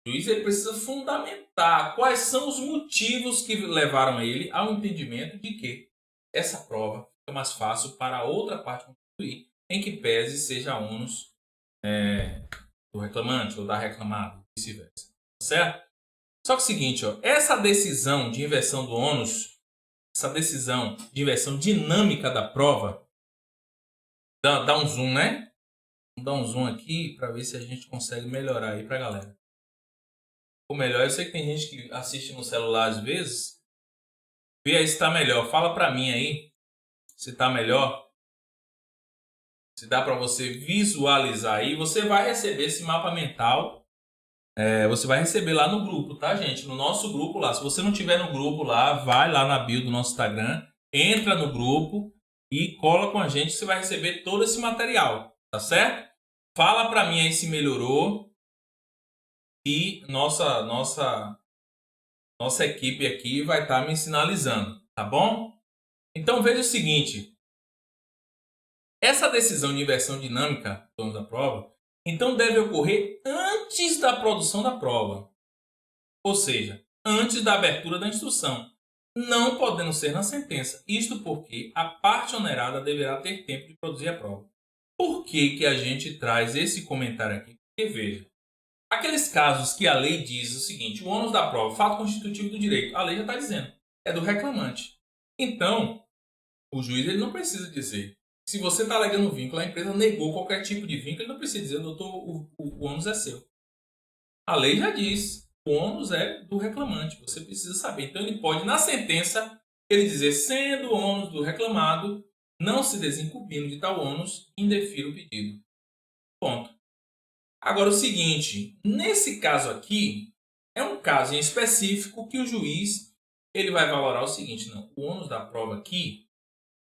O juiz ele precisa fundamentar quais são os motivos que levaram ele ao entendimento de que essa prova fica mais fácil para a outra parte concluir, em que pese seja ônus do reclamante ou da reclamada, vice-versa. Certo? Só que é o seguinte, ó, essa decisão de inversão do ônus, essa decisão de inversão dinâmica da prova, dá um zoom, né? Vamos dar um zoom aqui para ver se a gente consegue melhorar aí para a galera. Ou melhor, eu sei que tem gente que assiste no celular às vezes. Vê aí se está melhor. Fala para mim aí se está melhor. Se dá para você visualizar aí. Você vai receber esse mapa mental. Você vai receber lá no grupo, tá, gente? No nosso grupo lá. Se você não tiver no grupo lá, vai lá na bio do nosso Instagram, entra no grupo e cola com a gente. Você vai receber todo esse material, tá certo? Fala para mim aí se melhorou. E nossa equipe aqui vai estar me sinalizando, tá bom? Então veja o seguinte, essa decisão de inversão dinâmica da prova, então deve ocorrer antes da produção da prova, ou seja, antes da abertura da instrução, não podendo ser na sentença, isto porque a parte onerada deverá ter tempo de produzir a prova. Por que que a gente traz esse comentário aqui? Porque veja, aqueles casos que a lei diz o seguinte, o ônus da prova, fato constitutivo do direito, a lei já está dizendo, é do reclamante. Então, o juiz ele não precisa dizer. Se você está alegando vínculo, a empresa negou qualquer tipo de vínculo, ele não precisa dizer, doutor, o ônus é seu. A lei já diz, o ônus é do reclamante, você precisa saber. Então, ele pode, na sentença, ele dizer, sendo o ônus do reclamado, não se desincumbindo de tal ônus, indefira o pedido. Ponto. Agora, o seguinte, nesse caso aqui, é um caso em específico que o juiz ele vai valorar o seguinte, não, o ônus da prova aqui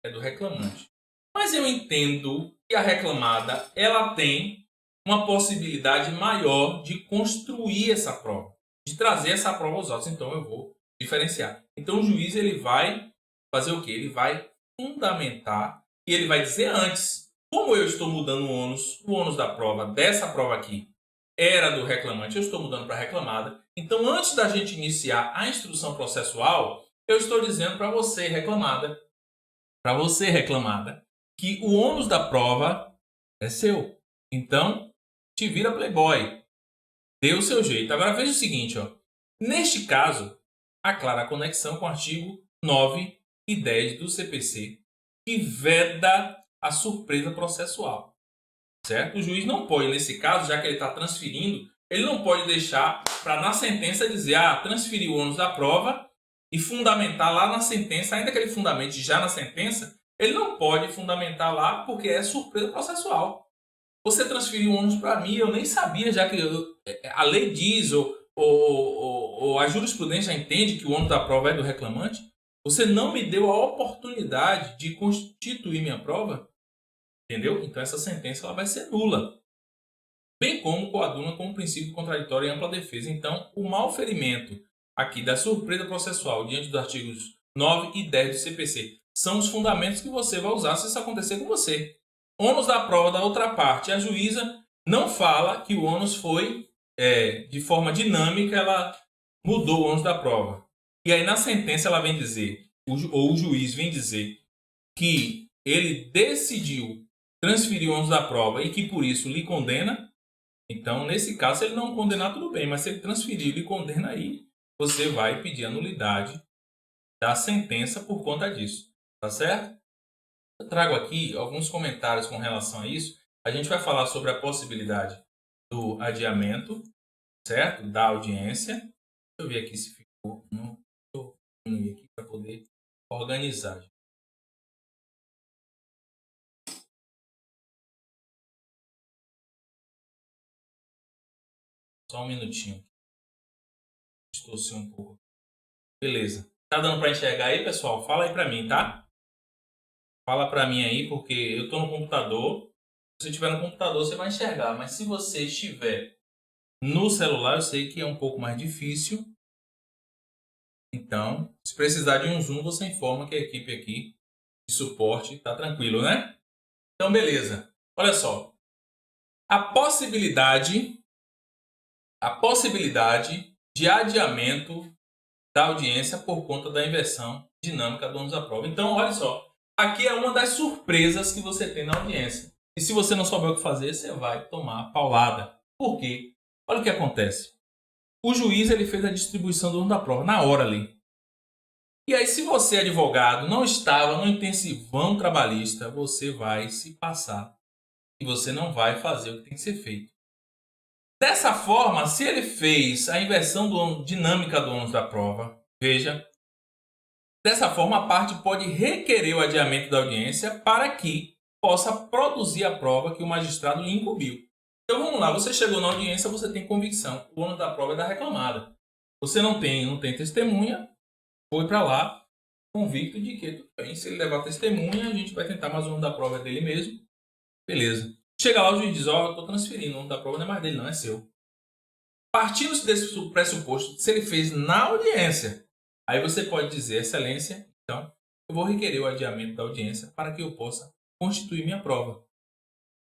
é do reclamante. Mas eu entendo que a reclamada ela tem uma possibilidade maior de construir essa prova, de trazer essa prova aos autos. Então eu vou diferenciar. Então o juiz ele vai fazer o quê? Ele vai fundamentar e ele vai dizer antes, como eu estou mudando o ônus da prova, dessa prova aqui, era do reclamante, eu estou mudando para a reclamada. Então antes da gente iniciar a instrução processual, eu estou dizendo para você, reclamada, que o ônus da prova é seu. Então, te vira playboy. Dê o seu jeito. Agora veja o seguinte, ó. Neste caso, aclara a conexão com o artigo 9 e 10 do CPC, que veda a surpresa processual. Certo? O juiz não pode, nesse caso, já que ele está transferindo, ele não pode deixar para na sentença dizer, transferir o ônus da prova e fundamentar lá na sentença, ainda que ele fundamente já na sentença, ele não pode fundamentar lá porque é surpresa processual. Você transferiu o ônus para mim, eu nem sabia, já que a lei diz ou a jurisprudência entende que o ônus da prova é do reclamante. Você não me deu a oportunidade de constituir minha prova, entendeu? Então essa sentença ela vai ser nula. Bem como coaduna com o princípio contraditório e ampla defesa. Então, o malferimento aqui da surpresa processual diante dos artigos 9 e 10 do CPC são os fundamentos que você vai usar se isso acontecer com você. Ônus da prova da outra parte. A juíza não fala que o ônus foi, de forma dinâmica, ela mudou o ônus da prova. E aí na sentença ela vem dizer, ou o juiz vem dizer, que ele decidiu transferir o ônus da prova e que por isso lhe condena. Então, nesse caso, se ele não condenar, tudo bem, mas se ele transferir e condena aí, você vai pedir a nulidade da sentença por conta disso, tá certo? Eu trago aqui alguns comentários com relação a isso. A gente vai falar sobre a possibilidade do adiamento, certo? Da audiência. Deixa eu ver aqui se ficou. Não, deixa eu diminuir aqui para poder organizar. Só um minutinho. Distorci um pouco. Beleza. Tá dando para enxergar aí, pessoal? Fala aí para mim, tá? Fala para mim aí, porque eu tô no computador. Se você estiver no computador, você vai enxergar. Mas se você estiver no celular, eu sei que é um pouco mais difícil. Então, se precisar de um zoom, você informa que a equipe aqui de suporte está tranquilo, né? Então, beleza. Olha só. A possibilidade de adiamento da audiência por conta da inversão dinâmica do ônus da prova. Então, olha só. Aqui é uma das surpresas que você tem na audiência. E se você não souber o que fazer, você vai tomar paulada. Por quê? Olha o que acontece. O juiz ele fez a distribuição do ônus da prova na hora ali. E aí, se você, advogado, não estava no intensivão trabalhista, você vai se passar. E você não vai fazer o que tem que ser feito. Dessa forma, se ele fez a inversão dinâmica do ônus da prova, veja, dessa forma a parte pode requerer o adiamento da audiência para que possa produzir a prova que o magistrado lhe incumbiu. Então vamos lá, você chegou na audiência, você tem convicção, o ônus da prova é da reclamada. Você não tem testemunha, foi para lá convicto de que, tudo bem, se ele levar testemunha, a gente vai tentar, mas o ônus da prova é dele mesmo. Beleza. Chega lá, o juiz diz, ó, eu estou transferindo, o ônus da prova não é mais dele, não, é seu. Partindo-se desse pressuposto, se ele fez na audiência, aí você pode dizer, excelência, então, eu vou requerer o adiamento da audiência para que eu possa constituir minha prova.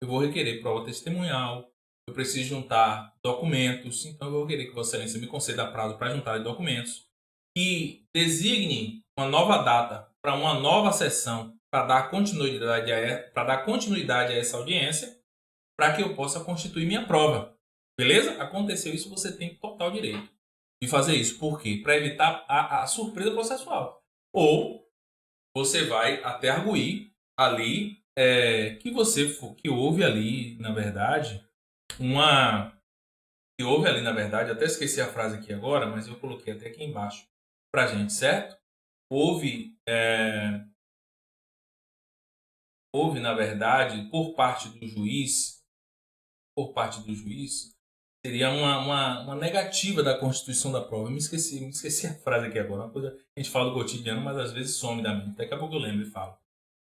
Eu vou requerer prova testemunhal, eu preciso juntar documentos, então eu vou requerer que Vossa Excelência me conceda prazo para juntar documentos e designe uma nova data para uma nova sessão para dar continuidade a essa audiência, para que eu possa constituir minha prova. Beleza? Aconteceu isso, você tem total direito de fazer isso. Por quê? Para evitar a surpresa processual. Ou você vai até arguir ali que houve ali, na verdade, até esqueci a frase aqui agora, mas eu coloquei até aqui embaixo pra gente, certo? Houve, na verdade, por parte do juiz, seria uma negativa da constituição da prova. Eu me esqueci a frase aqui agora. Uma coisa, a gente fala do cotidiano, mas às vezes some da mente. Daqui a pouco eu lembro e falo.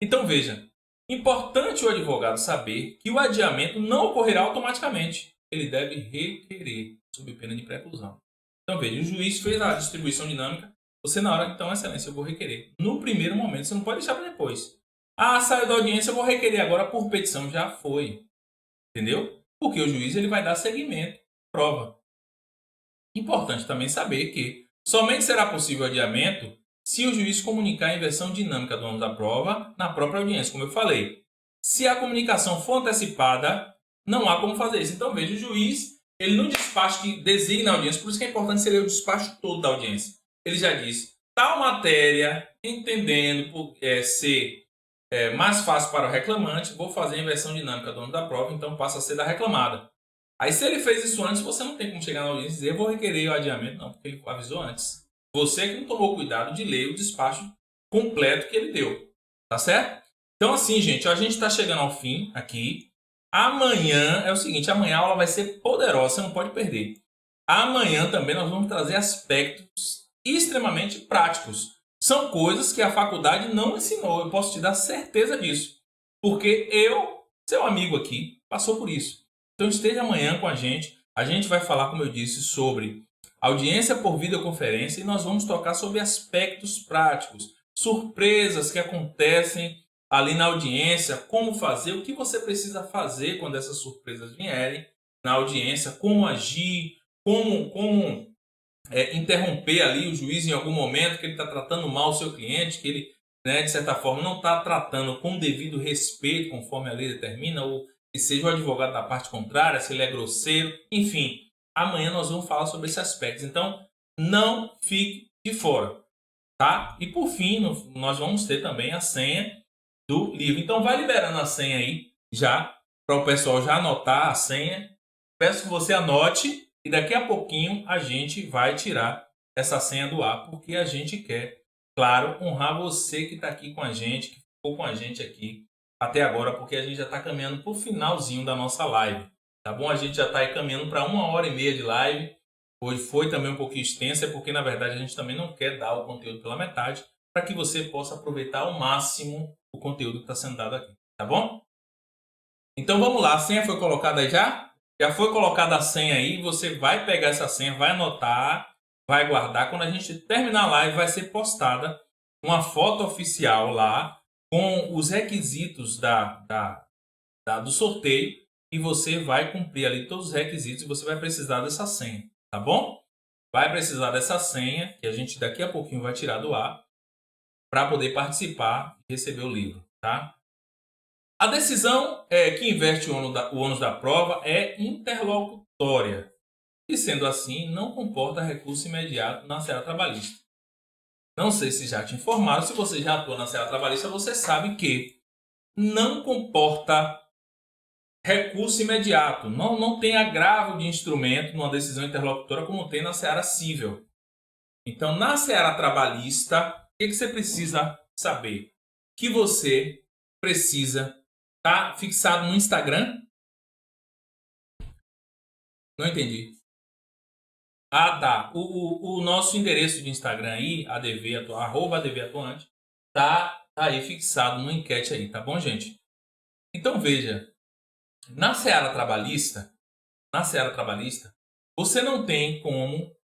Então veja, importante o advogado saber que o adiamento não ocorrerá automaticamente. Ele deve requerer, sob pena de preclusão. Então veja, o juiz fez a distribuição dinâmica. Você na hora, então, excelência, eu vou requerer. No primeiro momento, você não pode deixar para depois. Ah, saiu da audiência, eu vou requerer agora por petição. Já foi. Entendeu? Porque o juiz ele vai dar seguimento à prova. Importante também saber que somente será possível adiamento se o juiz comunicar a inversão dinâmica do ônus da prova na própria audiência, como eu falei. Se a comunicação for antecipada, não há como fazer isso. Então, veja, o juiz, ele no despacho que designa a audiência, por isso que é importante ser o despacho todo da audiência. Ele já diz, tal matéria, entendendo por ser mais fácil para o reclamante, vou fazer a inversão dinâmica do ônus da prova, então passa a ser da reclamada. Aí, se ele fez isso antes, você não tem como chegar na audiência e dizer, eu vou requerer o adiamento, não, porque ele avisou antes. Você que não tomou cuidado de ler o despacho completo que ele deu, tá certo? Então, assim, gente, a gente está chegando ao fim aqui. Amanhã é o seguinte, amanhã a aula vai ser poderosa, você não pode perder. Amanhã também nós vamos trazer aspectos extremamente práticos. São coisas que a faculdade não ensinou, eu posso te dar certeza disso. Porque eu, seu amigo aqui, passou por isso. Então esteja amanhã com a gente vai falar, como eu disse, sobre audiência por videoconferência e nós vamos tocar sobre aspectos práticos, surpresas que acontecem ali na audiência, como fazer, o que você precisa fazer quando essas surpresas vierem na audiência, como agir, como interromper ali o juiz em algum momento que ele está tratando mal o seu cliente, que ele, de certa forma, não está tratando com devido respeito, conforme a lei determina, ou que seja o advogado da parte contrária, se ele é grosseiro, enfim. Amanhã nós vamos falar sobre esses aspectos. Então, não fique de fora, tá? E por fim, nós vamos ter também a senha do livro. Então, vai liberando a senha aí, já, para o pessoal já anotar a senha. Peço que você anote e daqui a pouquinho a gente vai tirar essa senha do ar, porque a gente quer, claro, honrar você que está aqui com a gente, que ficou com a gente aqui até agora, porque a gente já está caminhando para o finalzinho da nossa live. tá bom? A gente já está caminhando para 1h30 de live. Hoje foi também um pouquinho extensa, porque na verdade a gente também não quer dar o conteúdo pela metade, para que você possa aproveitar ao máximo o conteúdo que está sendo dado aqui, tá bom? Então vamos lá, a senha foi colocada aí já? Já foi colocada a senha aí, você vai pegar essa senha, vai anotar, vai guardar. Quando a gente terminar a live, vai ser postada uma foto oficial lá com os requisitos do sorteio e você vai cumprir ali todos os requisitos e você vai precisar dessa senha, tá bom? Vai precisar dessa senha que a gente daqui a pouquinho vai tirar do ar para poder participar e receber o livro, tá? A decisão que inverte o ônus da prova é interlocutória e, sendo assim, não comporta recurso imediato na seara trabalhista. Não sei se já te informaram, se você já atua na seara trabalhista, você sabe que não comporta recurso imediato. Não tem agravo de instrumento numa decisão interlocutória como tem na seara civil. Então, na seara trabalhista, o que você precisa saber? Que você precisa estar fixado no Instagram? Não entendi. Ah, tá. O nosso endereço de Instagram aí, @advatuante, tá aí fixado no enquete aí, tá bom, gente? Então, veja, na seara trabalhista, você não tem como,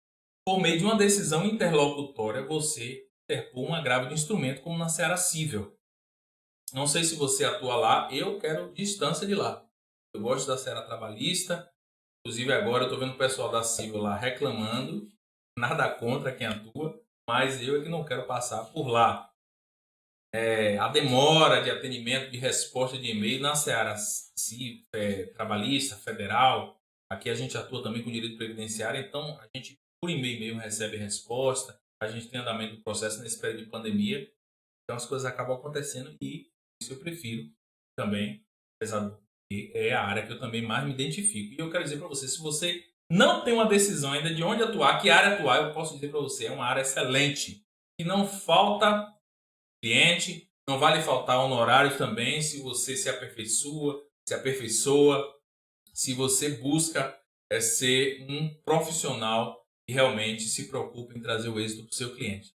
por meio de uma decisão interlocutória, você interpor um agravo de instrumento como na seara civil. Não sei se você atua lá, eu quero distância de lá. Eu gosto da seara trabalhista, inclusive agora eu estou vendo o pessoal da civil lá reclamando, nada contra quem atua, mas eu é que não quero passar por lá. A demora de atendimento, de resposta de e-mail na seara trabalhista, federal, aqui a gente atua também com direito previdenciário, então a gente por e-mail mesmo recebe resposta, a gente tem andamento do processo nesse período de pandemia, então as coisas acabam acontecendo e isso eu prefiro também, apesar de é a área que eu também mais me identifico. E eu quero dizer para você, se você não tem uma decisão ainda de onde atuar, que área atuar, eu posso dizer para você, é uma área excelente, que não falta cliente, não vale faltar honorários também se você se aperfeiçoa, se você busca ser um profissional que realmente se preocupa em trazer o êxito para o seu cliente.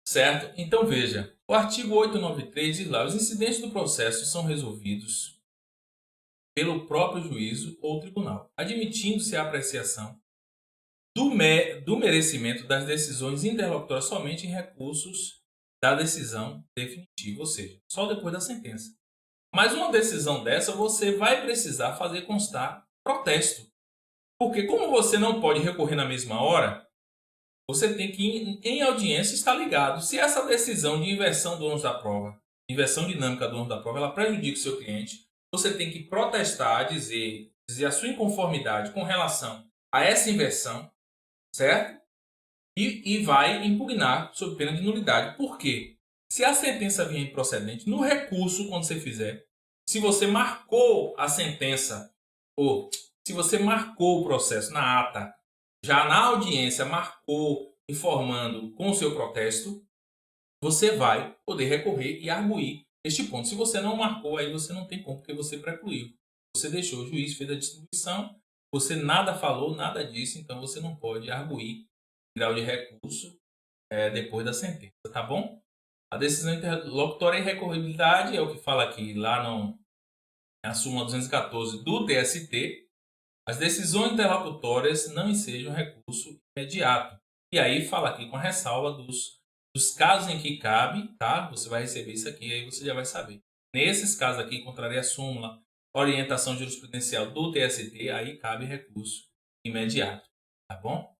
Certo? Então veja, o artigo 893 diz lá, os incidentes do processo são resolvidos pelo próprio juízo ou tribunal, admitindo-se a apreciação do merecimento das decisões interlocutórias somente em recursos da decisão definitiva, ou seja, só depois da sentença. Mas uma decisão dessa você vai precisar fazer constar protesto. Porque como você não pode recorrer na mesma hora, você tem que, em audiência, estar ligado. Se essa decisão de inversão do ônus da prova, inversão dinâmica do ônus da prova, ela prejudica o seu cliente, você tem que protestar, dizer a sua inconformidade com relação a essa inversão, certo? E vai impugnar sob pena de nulidade. Por quê? Se a sentença vier improcedente, no recurso, quando você fizer, se você marcou a sentença, ou se você marcou o processo na ata, já na audiência marcou informando com o seu protesto, você vai poder recorrer e arguir este ponto. Se você não marcou, aí você não tem como, porque você precluiu. Você deixou, o juiz fez a distribuição, você nada falou, nada disse, então você não pode arguir grau de recurso depois da sentença, tá bom? A decisão interlocutória e recorribilidade é o que fala aqui lá na súmula 214 do TST. As decisões interlocutórias não ensejam recurso imediato. E aí fala aqui com a ressalva dos casos em que cabe, tá? Você vai receber isso aqui, aí você já vai saber. Nesses casos aqui, contraria a súmula, orientação jurisprudencial do TST, aí cabe recurso imediato, tá bom?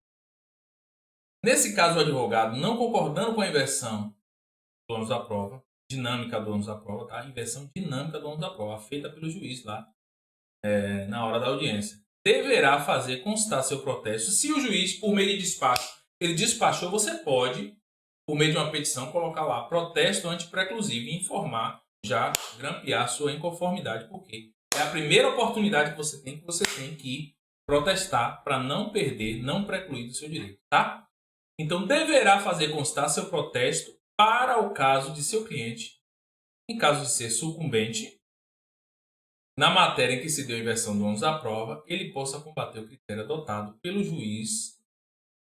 Nesse caso, o advogado, não concordando com a inversão do ônus da prova, dinâmica do ônus da prova, tá? Inversão dinâmica do ônus da prova, feita pelo juiz lá na hora da audiência, deverá fazer constar seu protesto. Se o juiz, por meio de despacho, ele despachou, você pode, por meio de uma petição, colocar lá protesto antipreclusivo e informar, já grampear sua inconformidade, porque é a primeira oportunidade que você tem que protestar para não perder, não precluir do seu direito, tá? Então, deverá fazer constar seu protesto para o caso de seu cliente, em caso de ser sucumbente, na matéria em que se deu a inversão do ônus da prova, ele possa combater o critério adotado pelo juiz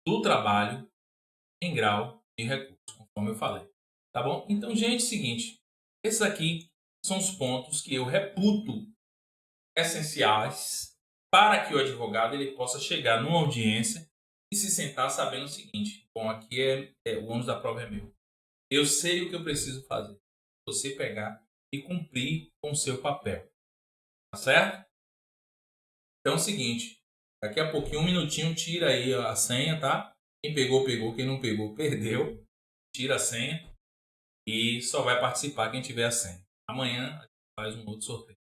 do trabalho em grau de recurso, conforme eu falei. Tá bom? Então, gente, seguinte, esses aqui são os pontos que eu reputo essenciais para que o advogado ele possa chegar numa audiência e se sentar sabendo o seguinte: bom, aqui o ônus da prova é meu. Eu sei o que eu preciso fazer. Você pegar e cumprir com o seu papel. Tá certo? Então é o seguinte, daqui a pouquinho, 1 minutinho, tira aí a senha, tá? Quem pegou, pegou. Quem não pegou, perdeu. Tira a senha e só vai participar quem tiver a senha. Amanhã a gente faz um outro sorteio.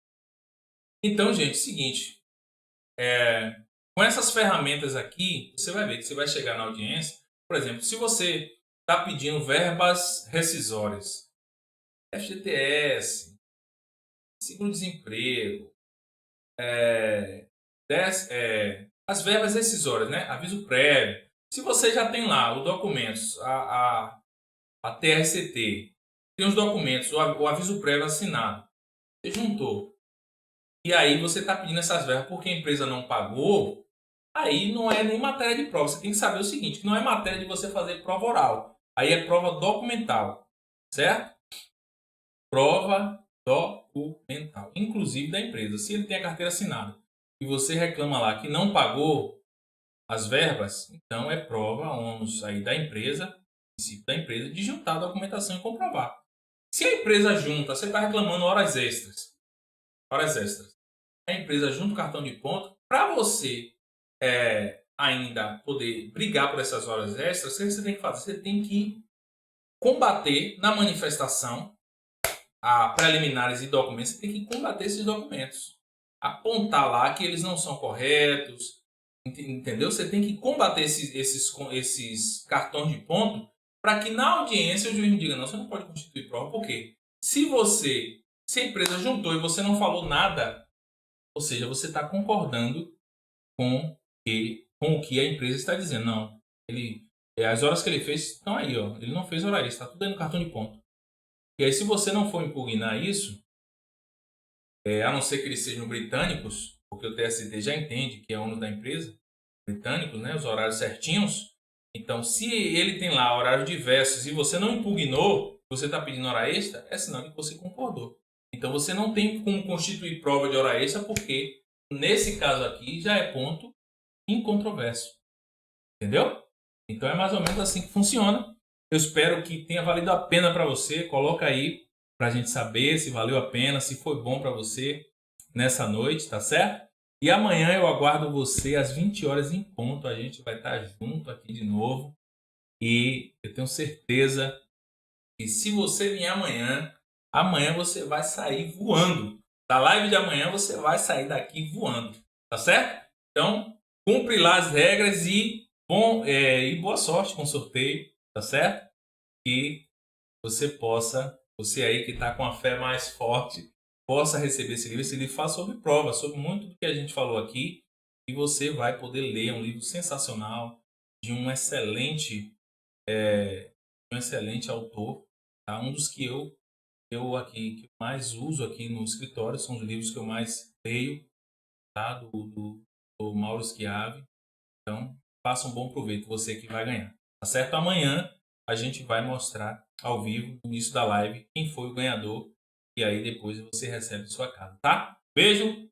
Então, gente, seguinte, com essas ferramentas aqui, você vai ver que você vai chegar na audiência. Por exemplo, se você está pedindo verbas rescisórias, FGTS, seguro-desemprego, as verbas rescisórias, né? Aviso prévio. Se você já tem lá os documentos, a TRCT, tem os documentos, o aviso prévio assinado, você juntou, e aí você está pedindo essas verbas porque a empresa não pagou, aí não é nem matéria de prova. Você tem que saber o seguinte, que não é matéria de você fazer prova oral, aí é prova documental, certo? Prova documental, inclusive da empresa. Se ele tem a carteira assinada e você reclama lá que não pagou as verbas, então é prova ônus aí da empresa, princípio da empresa, de juntar a documentação e comprovar. Se a empresa junta, você está reclamando horas extras. A empresa junta o cartão de ponto, para você ainda poder brigar por essas horas extras, o que você tem que fazer? Você tem que combater na manifestação a preliminares e documentos, você tem que combater esses documentos. Apontar lá que eles não são corretos, entendeu? Você tem que combater esses cartões de ponto para que na audiência o juiz não diga, não, você não pode constituir prova. Por quê? Se a empresa juntou e você não falou nada, ou seja, você está concordando com o que a empresa está dizendo. Não, as horas que ele fez estão aí, ó. Ele não fez hora extra, está tudo aí no cartão de ponto. E aí, se você não for impugnar isso, a não ser que eles sejam britânicos, porque o TST já entende que é ônus da empresa, britânicos, né, os horários certinhos. Então, se ele tem lá horários diversos e você não impugnou, você está pedindo hora extra, é sinal de que você concordou. Então, você não tem como constituir prova de hora extra, porque nesse caso aqui já é ponto incontroverso. Entendeu? Então, é mais ou menos assim que funciona. Eu espero que tenha valido a pena para você. Coloca aí para a gente saber se valeu a pena, se foi bom para você nessa noite, tá certo? E amanhã eu aguardo você às 20 horas em ponto. A gente vai estar junto aqui de novo. E eu tenho certeza que se você vier amanhã você vai sair voando. Da live de amanhã você vai sair daqui voando, tá certo? Então, cumpre lá as regras e boa sorte com o sorteio, tá certo? Que você aí que está com a fé mais forte, possa receber esse livro. Esse livro fala sobre prova, sobre muito do que a gente falou aqui, e você vai poder ler um livro sensacional de um excelente autor, tá? Um dos que eu mais uso aqui no escritório, são os livros que eu mais leio, tá? do Mauro Schiavi. Então, faça um bom proveito, você que vai ganhar, tá certo? Amanhã a gente vai mostrar ao vivo, no início da live, quem foi o ganhador, e aí depois você recebe em sua casa, tá? Beijo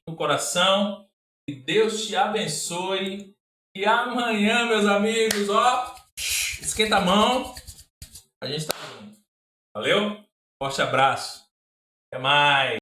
no coração, que Deus te abençoe, e amanhã, meus amigos, ó, esquenta a mão, a gente tá junto. Valeu? Forte abraço. Até mais.